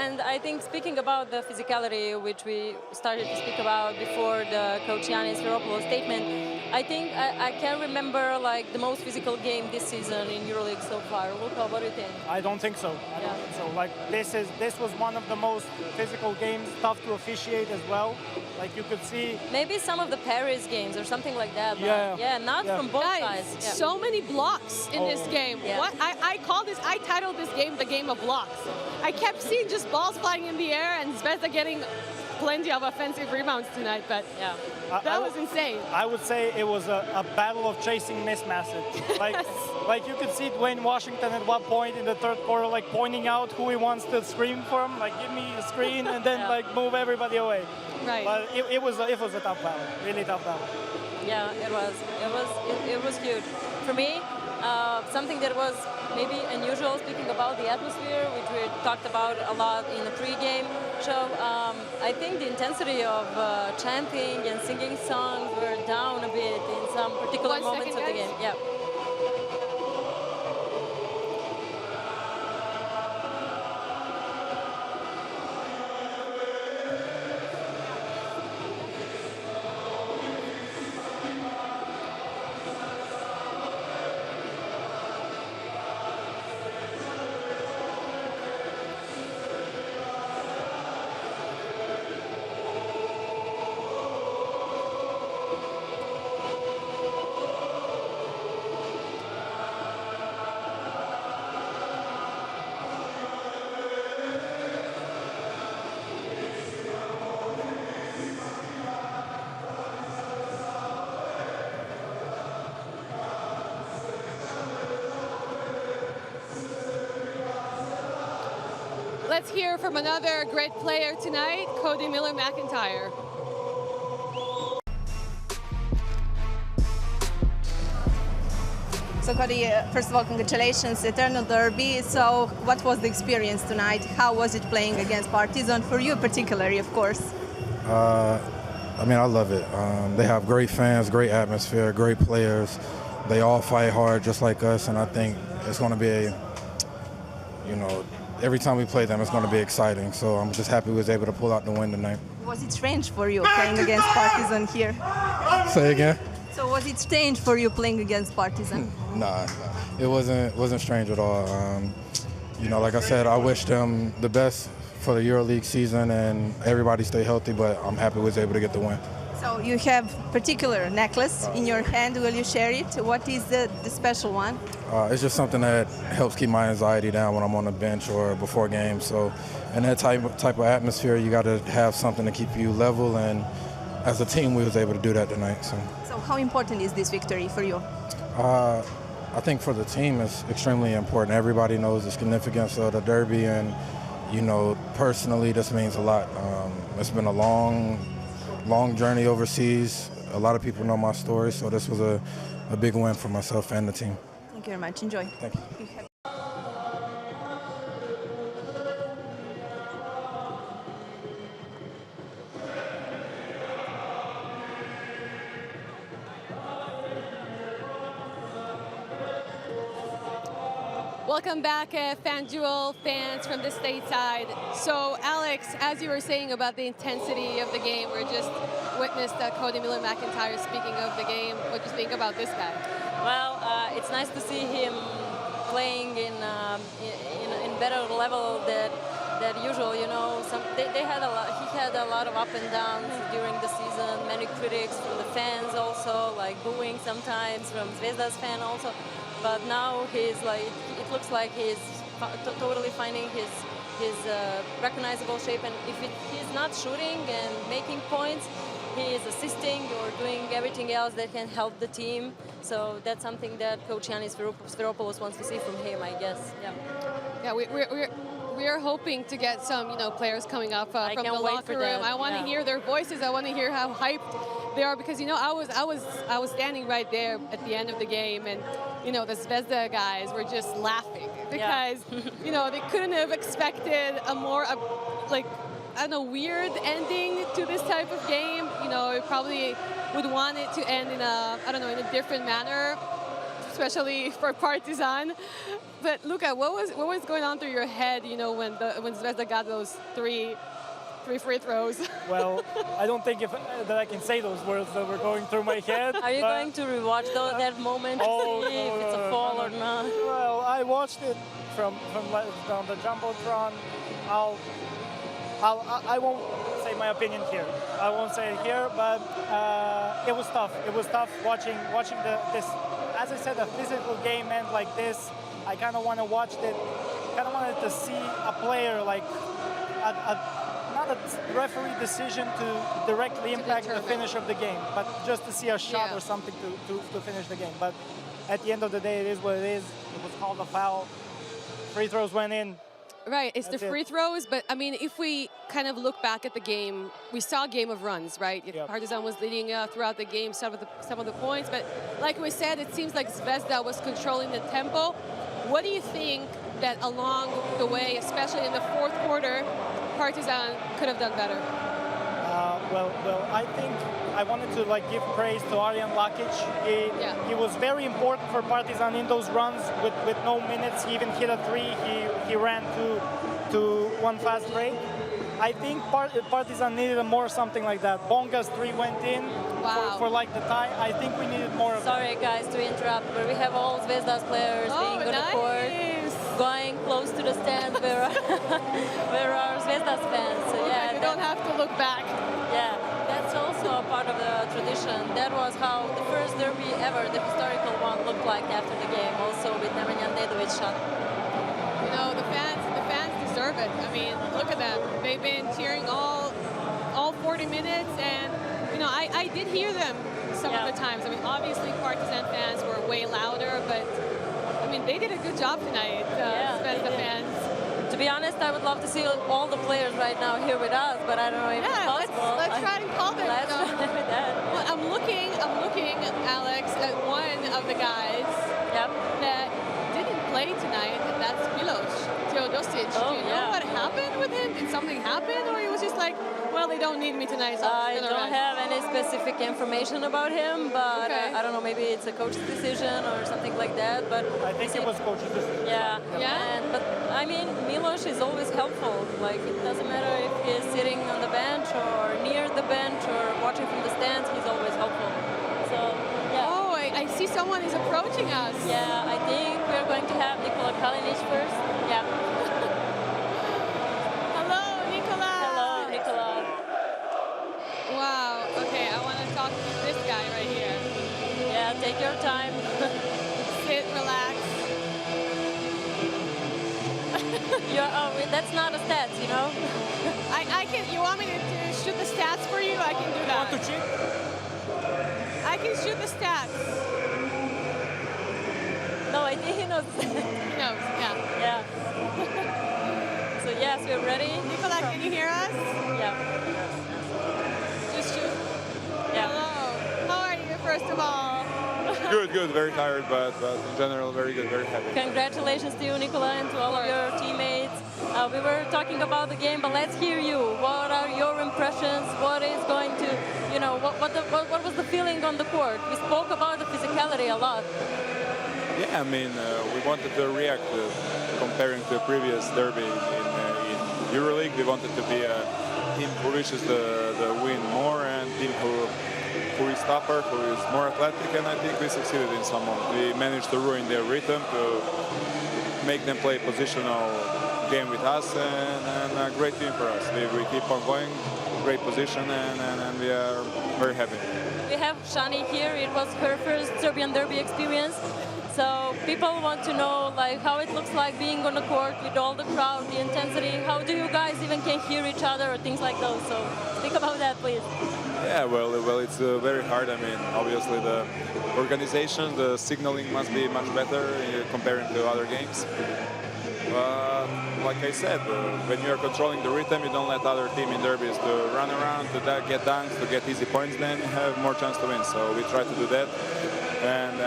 And I think speaking about the physicality, which we started to speak about before the Coach Yannis Sferopoulos statement, I think I can remember like the most physical game this season in EuroLeague so far. Luka, what do you think? I don't think so. I don't think so. Like this was one of the most physical games, tough to officiate as well. Like you could see. Maybe some of the Paris games or something like that. But not from both sides. Yeah. So many blocks in this game. Yeah. What I titled this game the game of blocks. I kept seeing just balls flying in the air and Zvezda getting plenty of offensive rebounds tonight, but yeah, that was insane. I would say it was a battle of chasing mismatches. Like you could see Dwayne Washington at one point in the third quarter, like pointing out who he wants to screen from, like give me a screen, and then like move everybody away. Right. But it was a tough battle, really tough battle. Yeah, it was huge for me. Something that was maybe unusual, speaking about the atmosphere, which we talked about a lot in the pre-game show. I think the intensity of chanting and singing songs were down a bit in some particular moments of the game. Yeah. Let's hear from another great player tonight, Cody Miller-McIntyre. So Cody, first of all, congratulations, Eternal Derby. So what was the experience tonight? How was it playing against Partizan, for you particularly, of course? I mean, I love it. They have great fans, great atmosphere, great players. They all fight hard just like us, and I think it's going to be every time we play them, it's going to be exciting. So I'm just happy we was able to pull out the win tonight. Was it strange for you playing against Partizan here? Say again? So was it strange for you playing against Partizan? Nah, it wasn't strange at all. Like I said, I wish them the best for the EuroLeague season and everybody stay healthy, but I'm happy we was able to get the win. So you have particular necklace in your hand. Will you share it? What is the special one? It's just something that helps keep my anxiety down when I'm on the bench or before games. So in that type of atmosphere, you got to have something to keep you level, and as a team, we was able to do that tonight. So how important is this victory for you? I think for the team, it's extremely important. Everybody knows the significance of the Derby, and personally, this means a lot. It's been a long journey overseas. A lot of people know my story, so this was a big win for myself and the team. Thank you very much. Enjoy. Thank you. Welcome back, FanDuel fans from the stateside. So, Alex, as you were saying about the intensity of the game, we just witnessed Cody Miller-McIntyre speaking of the game. What do you think about this guy? Well, it's nice to see him playing in better level than usual. They had a lot. He had a lot of up and downs during the season. Many critics from the fans also, like booing sometimes from Zvezda's fan also. But now he's like, it looks like he's totally finding his recognizable shape. And if he's not shooting and making points, he is assisting or doing everything else that can help the team. So that's something that Coach Yannis Sferopoulos wants to see from him, I guess. Yeah. We are hoping to get some, players coming up from the locker room. I want to hear their voices. I want to hear how hyped they are, because I was standing right there at the end of the game, and the Zvezda guys were just laughing because they couldn't have expected a more weird ending to this type of game. Probably would want it to end in a different manner, especially for Partizan. But Luka, what was going on through your head, when Zvezda got those three free throws? Well, I don't think that I can say those words that were going through my head. Are you going to rewatch that moment to see if it's a fall or not? Well, I watched it from the Jumbotron. I won't say my opinion here. I won't say it here, but it was tough. It was tough watching this. As I said, a physical game end like this. I kind of want to watch it. Kind of wanted to see a player like not a referee decision to directly impact the finish of the game, but just to see a shot or something to finish the game. But at the end of the day, it is what it is. It was called a foul. Free throws went in. Right, it's the free throws, but I mean, if we kind of look back at the game, we saw a game of runs, right? Partizan was leading throughout the game, some of the points, but like we said, it seems like Zvezda was controlling the tempo. What do you think that along the way, especially in the fourth quarter, Partizan could have done better? Well, I think I wanted to give praise to Arjan Lakic. He was very important for Partizan in those runs with no minutes. He even hit a three. He ran to one fast break. I think Partizan needed more something like that. Bonga's three went in for the tie. I think we needed more of that. Sorry guys to interrupt, but we have all Zvezda's players being on the court, going close to the stands where are Zvezda's fans. So you don't have to look back. Yeah, that's also a part of the tradition. That was how the first derby ever, the historical one, looked like after the game, also with Nemanja Nedovic shot. You know, the fans deserve it. I mean, look at them. They've been cheering all 40 minutes, and you know, I did hear them some of the times. I mean, obviously Partizan fans were way louder, but I mean, they did a good job tonight, Zvezda fans. To be honest, I would love to see all the players right now here with us, but I don't know if it's possible. Let's try and call them. Let's try with that. Well, I'm looking, Alex, at one of the guys that didn't play tonight, and that's Milos Teodosic. Do you know what happened with him? Did something happen, or he was just like, well, they don't need me tonight, so I don't have any specific information about him, but I don't know, maybe it's a coach's decision or something like that. But I think it was coach's decision. But I mean, Milos is always helpful. Like, it doesn't matter if he's sitting on the bench or near the bench or watching from the stands, he's always helpful. So, Oh, I see someone is approaching us. Yeah, I think we're going to have Nikola Kalinic first. Yeah. Hello, Nikola. Hello, Nikola. Wow. Okay, I want to talk to this guy right here. Yeah, take your time. Sit, relax. That's not a stats, you know? I can, you want me to shoot the stats for you? I can do that. Want to cheat? I can shoot the stats. No, I think he knows. He knows, Yeah. So yes, we're ready. Nikola, can you hear us? Yeah. Just shoot. Hello. How are you, first of all? Good. Very tired, but in general, very good, very happy. Congratulations to you, Nikola, and to all of your teammates. We were talking about the game, but let's hear you. What are your impressions? What is going to, you know, what was the feeling on the court? We spoke about the physicality a lot. Yeah, I mean, we wanted to react comparing to the previous derby in EuroLeague. We wanted to be a team who wishes the win more and team who is tougher, who is more athletic, and I think we succeeded in some moment. We managed to ruin their rhythm, to make them play positional game with us, and a great team for us. We keep on going, great position, and we are very happy. We have Shani here. It was her first Serbian derby experience. So people want to know like how it looks like being on the court with all the crowd, the intensity. How do you guys even can hear each other or things like those? So speak about that, please. Yeah, well, it's very hard. I mean, obviously the organization, the signaling must be much better comparing to other games. But like I said, when you are controlling the rhythm, you don't let other team in derbies to run around, to get dunks, to get easy points, then you have more chance to win. So we try to do that. And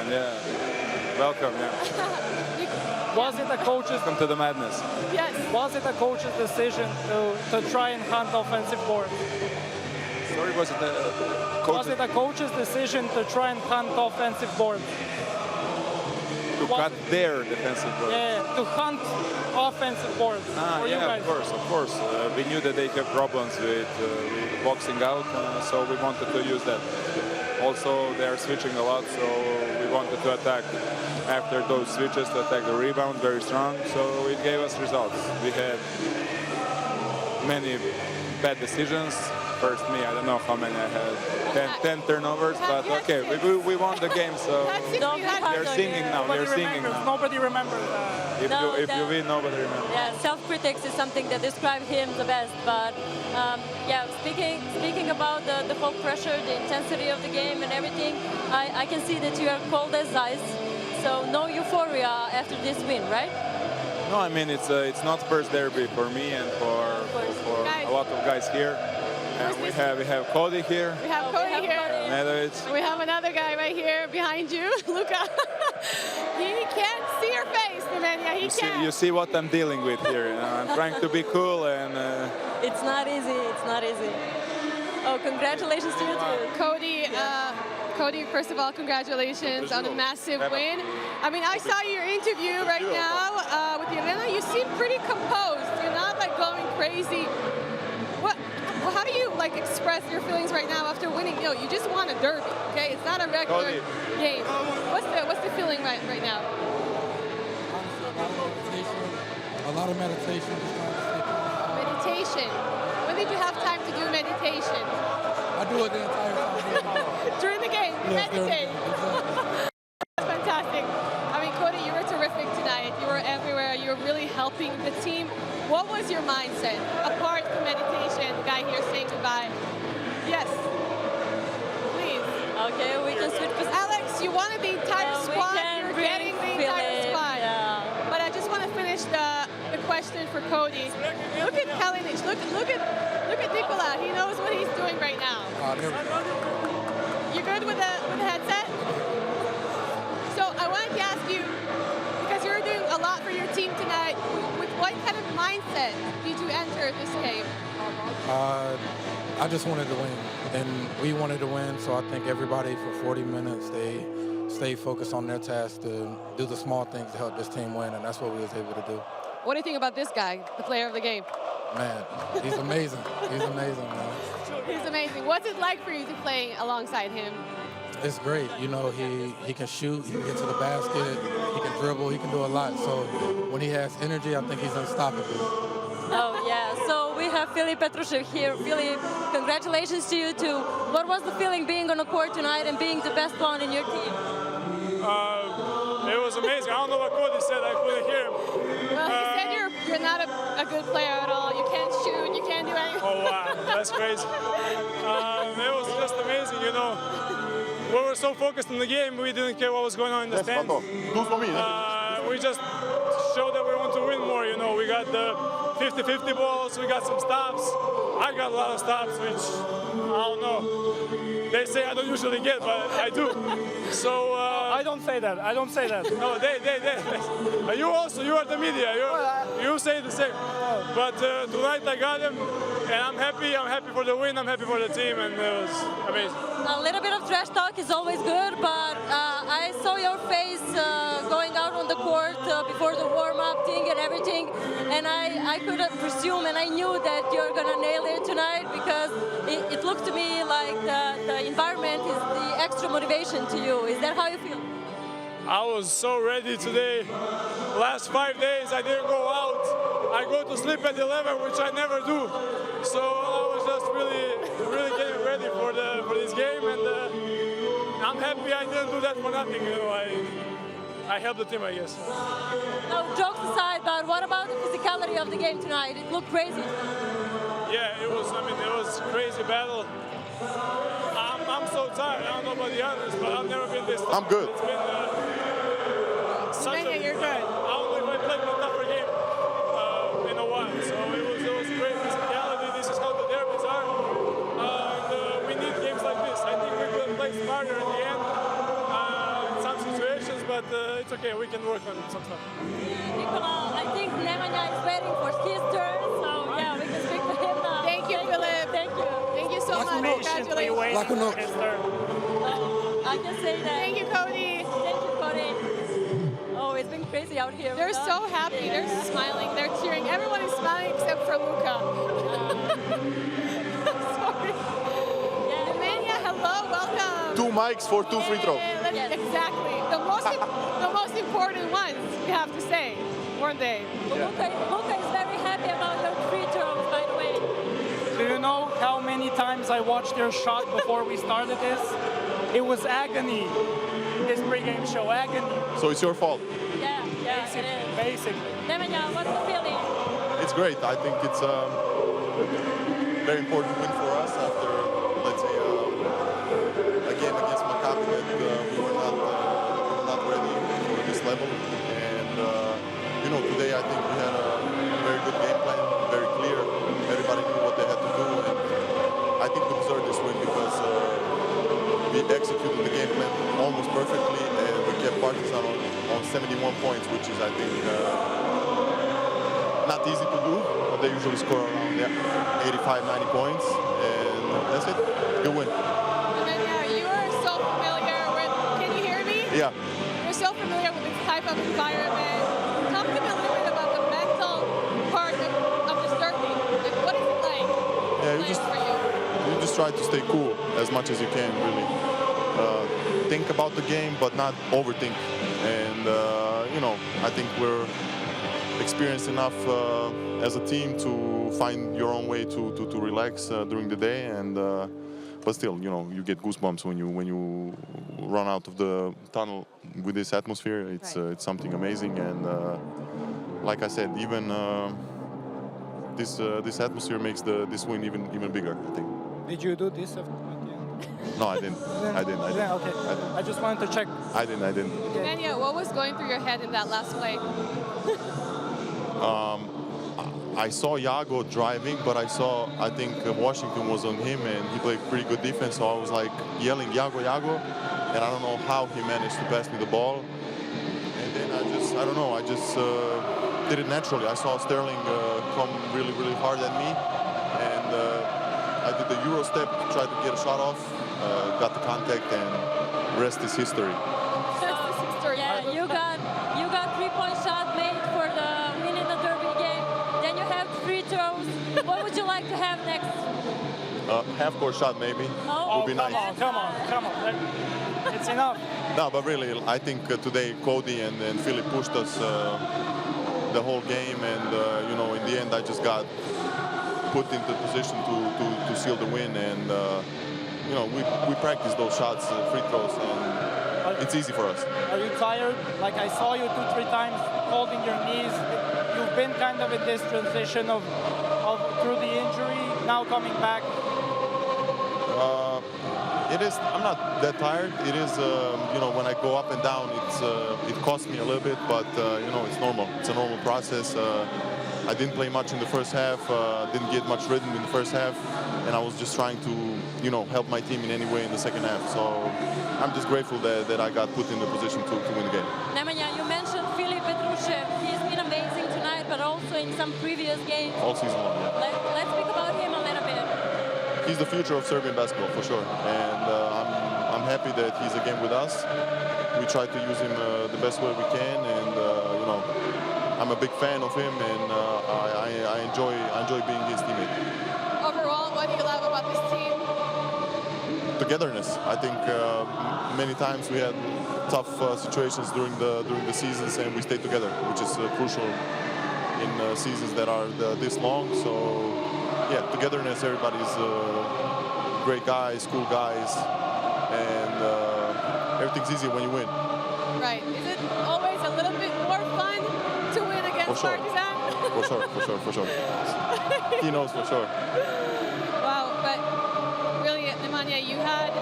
yeah, welcome. Yeah. Was it a coach's? Welcome to the madness. Yes. Was it a coach's decision to try and hunt offensive boards? Sorry, was it a coach's? Was it a coach's decision to try and hunt offensive boards? To cut their defensive boards. Yeah, to hunt offensive boards. Yeah, of course. We knew that they have problems with boxing out, so we wanted to use that. Also, they are switching a lot, so we wanted to attack after those switches, to attack the rebound very strong, so it gave us results. We had many bad decisions. First me, I don't know how many I had, 10 turnovers, but okay, we won the game, so they're singing now, Nobody remembers. If you win, nobody remembers. Yeah, self-critics is something that describes him the best. But yeah, speaking about the whole pressure, the intensity of the game and everything, I can see that you are cold as ice. So no euphoria after this win, right? No, I mean it's not first derby for me and for a lot of guys here. And we have Cody here. We have Cody here. We have another guy right here behind you, Luca. He can't see your face, Nemanja. He can't. You see what I'm dealing with here. You know? I'm trying to be cool and. It's not easy. It's not easy. Oh, congratulations to you too, Cody, first of all, congratulations on a massive win. I mean, I saw your interview right now with Elena. You seem pretty composed. You're not like going crazy. How do you like express your feelings right now after winning? You know, you just won a derby. Okay, it's not a regular game. What's the feeling right now? A lot of meditation. Meditation. When did you have time to do meditation? I do it the entire time. During the game, yes, meditate. That's fantastic. I mean, Cody, you were terrific tonight. You were everywhere. You were really helping the team. What was your mindset, apart from meditation? The guy here saying goodbye. Yes. Please. Okay, we can switch positions. Alex, you wanted the entire squad. You're getting the entire squad. Yeah. But I just want to finish the question for Cody. Look at Kalinic. Look at Nikola. He knows what he's doing right now. You good with the headset? So I wanted to ask you, because you're doing a lot for your team tonight, with what kind of mindset did you enter this game? I just wanted to win, and we wanted to win, so I think everybody for 40 minutes, they stayed focused on their task to do the small things to help this team win, and that's what we was able to do. What do you think about this guy, the player of the game? Man, he's amazing. He's amazing, man. He's amazing. What's it like for you to play alongside him? It's great. You know, he can shoot, he can get to the basket, he can dribble, he can do a lot. So when he has energy, I think he's unstoppable. Oh, yeah. So we have Filip Petrušev here. Filip, congratulations to you too. What was the feeling being on the court tonight and being the best one in your team? It was amazing. I don't know what Cody said. I couldn't hear him. Well, he said you're not a good player at all. You can't shoot. You can't do anything. Oh, wow. That's crazy. It was just amazing, you know. We were so focused in the game, we didn't care what was going on in the stands. We just showed that we want to win more, you know. We got the 50-50 balls, we got some stops. I got a lot of stops, which, I don't know. They say I don't usually get, but I do. So... I don't say that. I don't say that. No, they. You also, you are the media. You say the same. But tonight I got him, and I'm happy. I'm happy for the win. I'm happy for the team, and it was amazing. A little bit of trash talk is always good, but I saw your face going out on the court before the warm-up thing and everything, and I could presume, and I knew that you're gonna nail it tonight because it looked to me like the environment is the extra motivation to you. Is that how you feel? I was so ready today. Last 5 days I didn't go out. I go to sleep at 11, which I never do. So I was just really getting ready for this game, and I'm happy I didn't do that for nothing. You know, I helped the team, I guess. No, jokes aside, but what about the physicality of the game tonight? It looked crazy. Yeah, it was. I mean, it was a crazy battle. I'm so tired. I don't know about the others, but I've never been this tired. I'm good. It's been such you're good. I don't know if I played a tougher game in a while. So it was great physicality. This is how the derbys are. And we need games like this. I think we could play smarter in the end in some situations, but it's okay. We can work on some stuff. Nikola, I think Nemanja is waiting for his turn, so yeah, we can speak to him now. Thank you, Filip. Thank you. Thank you so much. Congratulations. I can say that. Thank you, Cody. Thank you, Cody. Oh, it's been crazy out here. They're so happy. They're smiling. They're cheering. Everyone is smiling except for Luca. Sorry. Nemanja, hello. Welcome. 2 mics for 2 free throws. Exactly. The most important ones, you have to say, weren't they? Luca is very happy about your free throws, by the way. Do you know how many times I watched your shot before we started this? It was agony. This pregame show, agony. So it's your fault. Yeah. Yeah, it is. Basic. Nemanja, what's the feeling? It's great. I think it's a very important win for us after, let's say, a game against Maccabi that we were not ready for this level. And you know, today I think we had a very good game plan, very clear. Everybody knew what they had to do, and I think we deserved this win because we executed the game plan almost perfectly, and we kept Partizan on 71 points, which is, I think, not easy to do. But they usually score around 85, 90 points, and that's it. Good win. Nemanja, you are so familiar with. Can you hear me? Yeah. You're so familiar with this type of environment. Talk to me a little bit about the mental part of this derby. Like, what is it like? Yeah, For you? you just try to stay cool as much as you can, really. Think about the game, but not overthink. And, you know, I think we're experienced enough as a team to find your own way to relax during the day. And but still, you know, you get goosebumps when you run out of the tunnel with this atmosphere. It's something amazing. And like I said, even this atmosphere makes this win even bigger, I think. Did you do this? No, I didn't. I didn't. Okay. I just wanted to check. I didn't. Nemanja, what was going through your head in that last play? I saw Iago driving, but I think Washington was on him, and he played pretty good defense, so I was like yelling, Iago, Iago, and I don't know how he managed to pass me the ball. And then I don't know, I just did it naturally. I saw Sterling come really, really hard at me, and I did the Euro step, tried to get a shot off, got the contact, and rest is history. Yeah, you got 3-point shot made for the win in the derby game. Then you have free throws. What would you like to have next? Half-court shot, maybe. Would be nice. Come on. It's enough. No, but really, I think today Cody and Philip pushed us the whole game, and you know, in the end, I just got put into position to seal the win, and you know, we practice those shots, free throws, and it's easy for us. Are you tired? Like, I saw you 2-3 times holding your knees. You've been kind of in this transition of through the injury, now coming back. It is. I'm not that tired. It is. You know, when I go up and down, it costs me a little bit, but you know, it's normal. It's a normal process. I didn't play much in the first half. Didn't get much rhythm in the first half, and I was just trying to, you know, help my team in any way in the second half. So I'm just grateful that I got put in the position to win the game. Nemanja, you mentioned Filip Petrušev. He's been amazing tonight, but also in some previous games. All season long. Yeah. Let's speak about him a little bit. He's the future of Serbian basketball for sure, and I'm happy that he's again with us. We try to use him the best way we can, and you know, I'm a big fan of him, and I enjoy being his teammate. Overall, what do you love about this team? Togetherness. I think many times we had tough situations during the seasons, and we stayed together, which is crucial in seasons that are this long. So yeah, togetherness. Everybody's great guys, cool guys, and everything's easy when you win. Right. Is it always a little bit more fun to win against Partizan? For sure. He knows for sure. Wow, but really, Nemanja, you had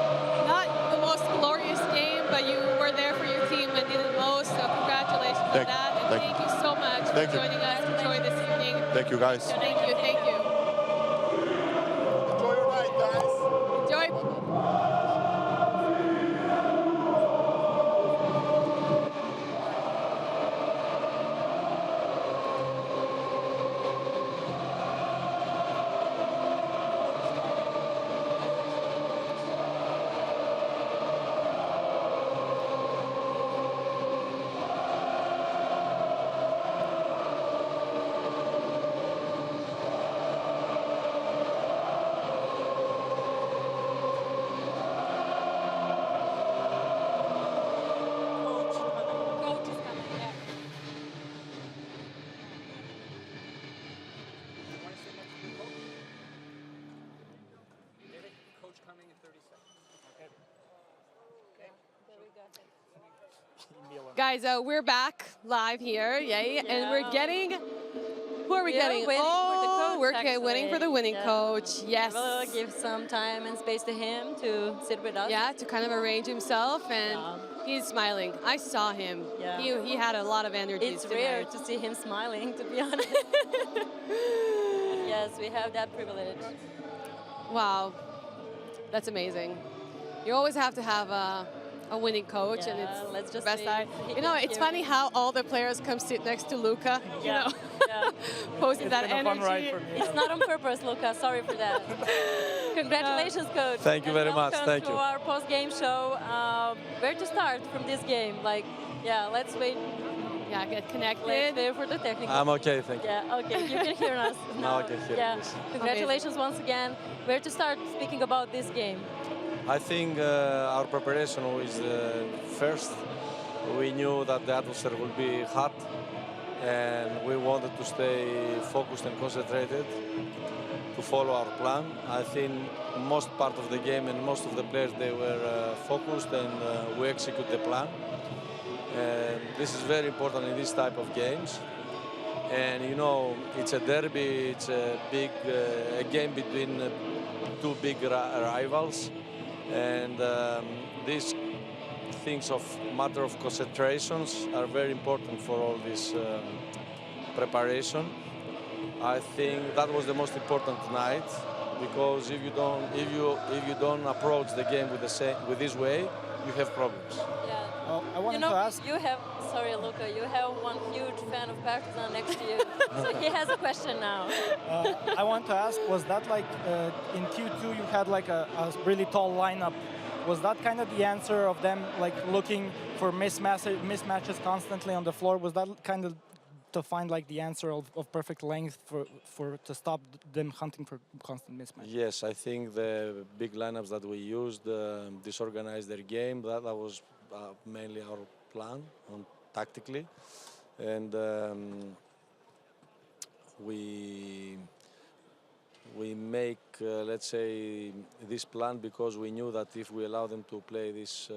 not the most glorious game, but you were there for your team and did the most, so congratulations on that, and thank you so much for joining us. Enjoy this evening. Thank you, guys. Thank you. Enjoy your night, guys. Enjoy. Guys, we're back live here, yay, and we're getting. Who are we getting? Waiting for the winning coach. Yes. We'll give some time and space to him to sit with us. Yeah, to kind of arrange himself, and he's smiling. I saw him. Yeah. He had a lot of energy. It's rare to see him smiling, to be honest. Yes, we have that privilege. Wow, that's amazing. You always have to have a winning coach, and it's let's just the best see side. if he You know, can it's hear funny me. how all the players come sit next to Luca. You know, posting that been a fun energy. ride for me. It's not on purpose, Luca. Sorry for that. Congratulations, coach. Thank you And very much. welcome Thank to you. our post-game show. Where to start from this game? Like, let's wait. Yeah, get connected. Let's wait for the technical. I'm okay, thank you. Yeah, okay, you can hear us. Now I can hear Yeah, you. congratulations once again. Where to start speaking about this game? I think our preparation was first. We knew that the atmosphere would be hot, and we wanted to stay focused and concentrated to follow our plan. I think most part of the game and most of the players, they were focused, and we execute the plan. And this is very important in this type of games. And you know, it's a derby, it's a big a game between two big rivals. And these things of matter of concentrations are very important for all this preparation. I think that was the most important tonight, because if you don't approach the game with this way, you have problems. I wanted You know, to ask. you have, sorry, Luca, you have one huge fan of Partizan next to you. So he has a question now. I want to ask, was that like in Q2 you had like a really tall lineup? Was that kind of the answer of them like looking for mismatches constantly on the floor? Was that kind of to find like the answer of perfect length for to stop them hunting for constant mismatches? Yes, I think the big lineups that we used disorganized their game. That was mainly our plan tactically, and we make let's say this plan because we knew that if we allow them to play this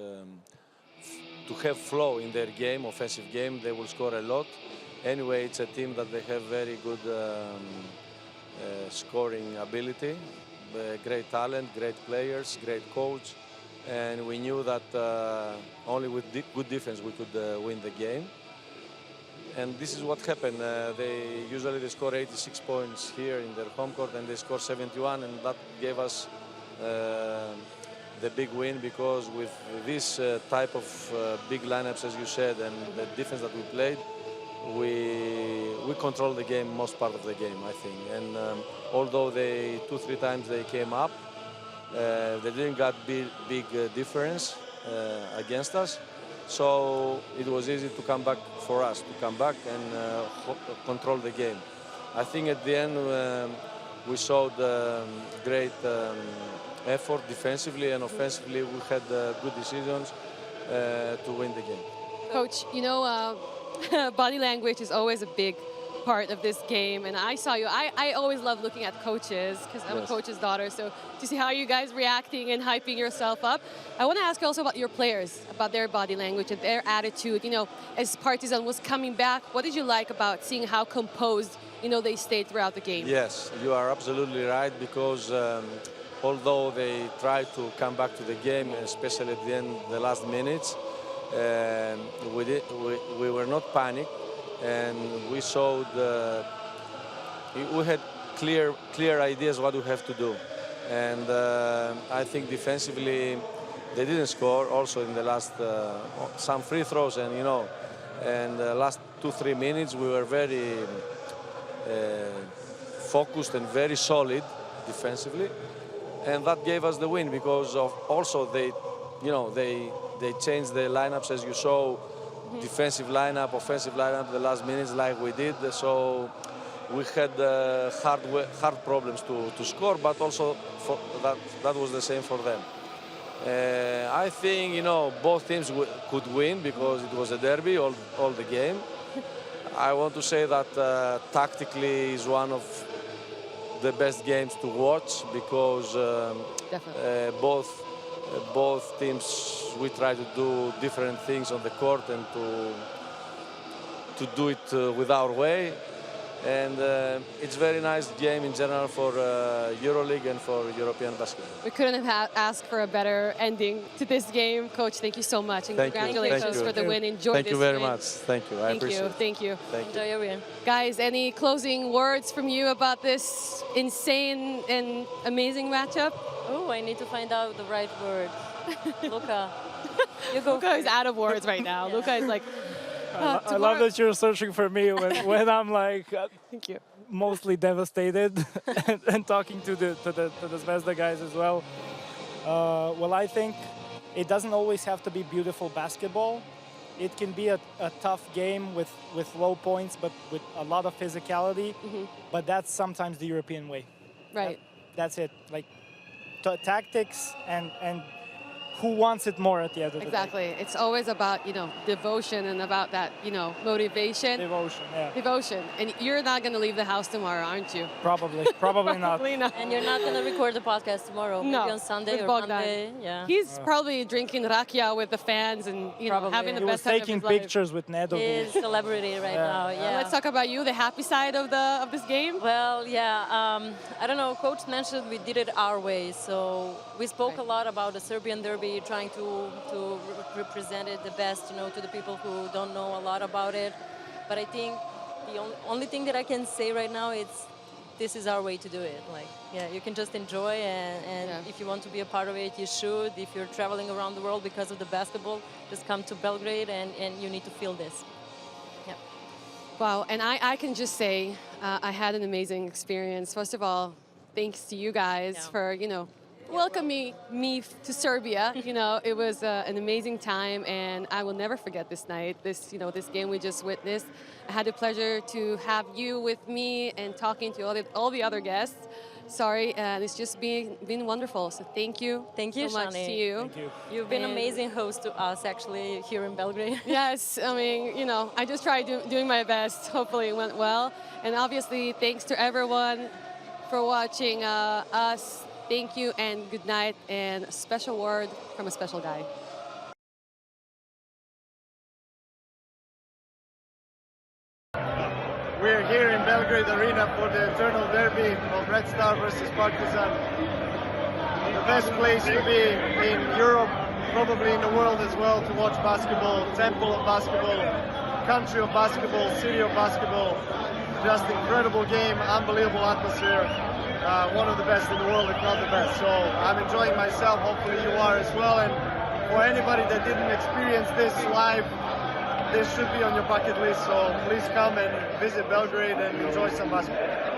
to have flow in their game, offensive game, they will score a lot. Anyway, it's a team that they have very good scoring ability, great talent, great players, great coach, and we knew that only with good defense we could win the game. And this is what happened. They usually score 86 points here in their home court, and they score 71, and that gave us the big win, because with this type of big lineups, as you said, and the defense that we played, we controlled the game most part of the game, I think. And although they 2-3 times they came up, they didn't got big difference against us. So it was easy to come back for us, to come back and control the game. I think at the end we showed great effort defensively and offensively. We had good decisions to win the game. Coach, you know, body language is always a big part of this game, and I saw you. I always love looking at coaches because I'm a coach's daughter, so to see how you guys reacting and hyping yourself up. I want to ask you also about your players, about their body language and their attitude. You know, as Partizan was coming back, what did you like about seeing how composed, you know, they stayed throughout the game? Yes, you are absolutely right, because although they tried to come back to the game, especially at the end, the last minutes, we were not panicked. And we showed, we had clear ideas what we have to do. And I think defensively, they didn't score also in the last, some free throws, and you know, and the last 2-3 minutes we were very focused and very solid defensively. And that gave us the win, because of also they, you know, they changed the lineups, as you saw. Defensive lineup, offensive lineup, the last minutes like we did. So we had hard problems to score, but also for that was the same for them. I think, you know, both teams could win because it was a derby all the game. I want to say that tactically is one of the best games to watch, because both both teams, we try to do different things on the court and to do it with our way. And it's a very nice game in general for EuroLeague and for European basketball. We couldn't have asked for a better ending to this game. Coach, thank you so much. And congratulations for the win. Enjoy this. Thank you very much. Thank you. I appreciate it. Thank you. Enjoy your win. Guys, any closing words from you about this insane and amazing matchup? Oh, I need to find out the right word. Luca. Luca is out of words right now. Luca is like... I love that you're searching for me when I'm like thank you. Mostly devastated and talking to the Zvezda guys as well. Well, I think it doesn't always have to be beautiful basketball. It can be a tough game with low points, but with a lot of physicality. But that's sometimes the European way. Right. That's it. Like tactics and who wants it more at the end of the day. Exactly. It's always about, devotion and about that, motivation. Devotion, yeah. Devotion. And you're not going to leave the house tomorrow, aren't you? Probably not. Probably not. And you're not going to record the podcast tomorrow. No. Maybe on Sunday or Bogdan. Monday. Yeah. He's probably drinking rakia with the fans and, having the best time of his life. He was taking pictures with Nedo. He's a celebrity right now, yeah. Let's talk about you, the happy side of this game. Well, yeah, I don't know, Coach mentioned we did it our way, so we spoke a lot about the Serbian derby, trying to represent it the best, to the people who don't know a lot about it. But I think the only thing that I can say right now is this is our way to do it. Like, yeah, you can just enjoy, and if you want to be a part of it, you should. If you're traveling around the world because of the basketball, just come to Belgrade, and you need to feel this. Yeah. Wow, and I can just say I had an amazing experience. First of all, thanks to you guys for, welcoming me to Serbia. It was an amazing time, and I will never forget this night, this game we just witnessed. I had the pleasure to have you with me and talking to all the other guests. Sorry, and it's just been wonderful. So thank you. Thank you so much to you. Thank you. You've been an amazing host to us, actually, here in Belgrade. Yes, I mean, I just tried doing my best. Hopefully it went well. And obviously, thanks to everyone for watching us. Thank you and good night, and a special word from a special guy. We're here in Belgrade Arena for the eternal derby of Red Star versus Partizan. The best place to be in Europe, probably in the world as well, to watch basketball, temple of basketball, country of basketball, city of basketball. Just incredible game, unbelievable atmosphere. One of the best in the world, if not the best. So I'm enjoying myself, hopefully you are as well. And for anybody that didn't experience this live, this should be on your bucket list. So please come and visit Belgrade and enjoy some basketball.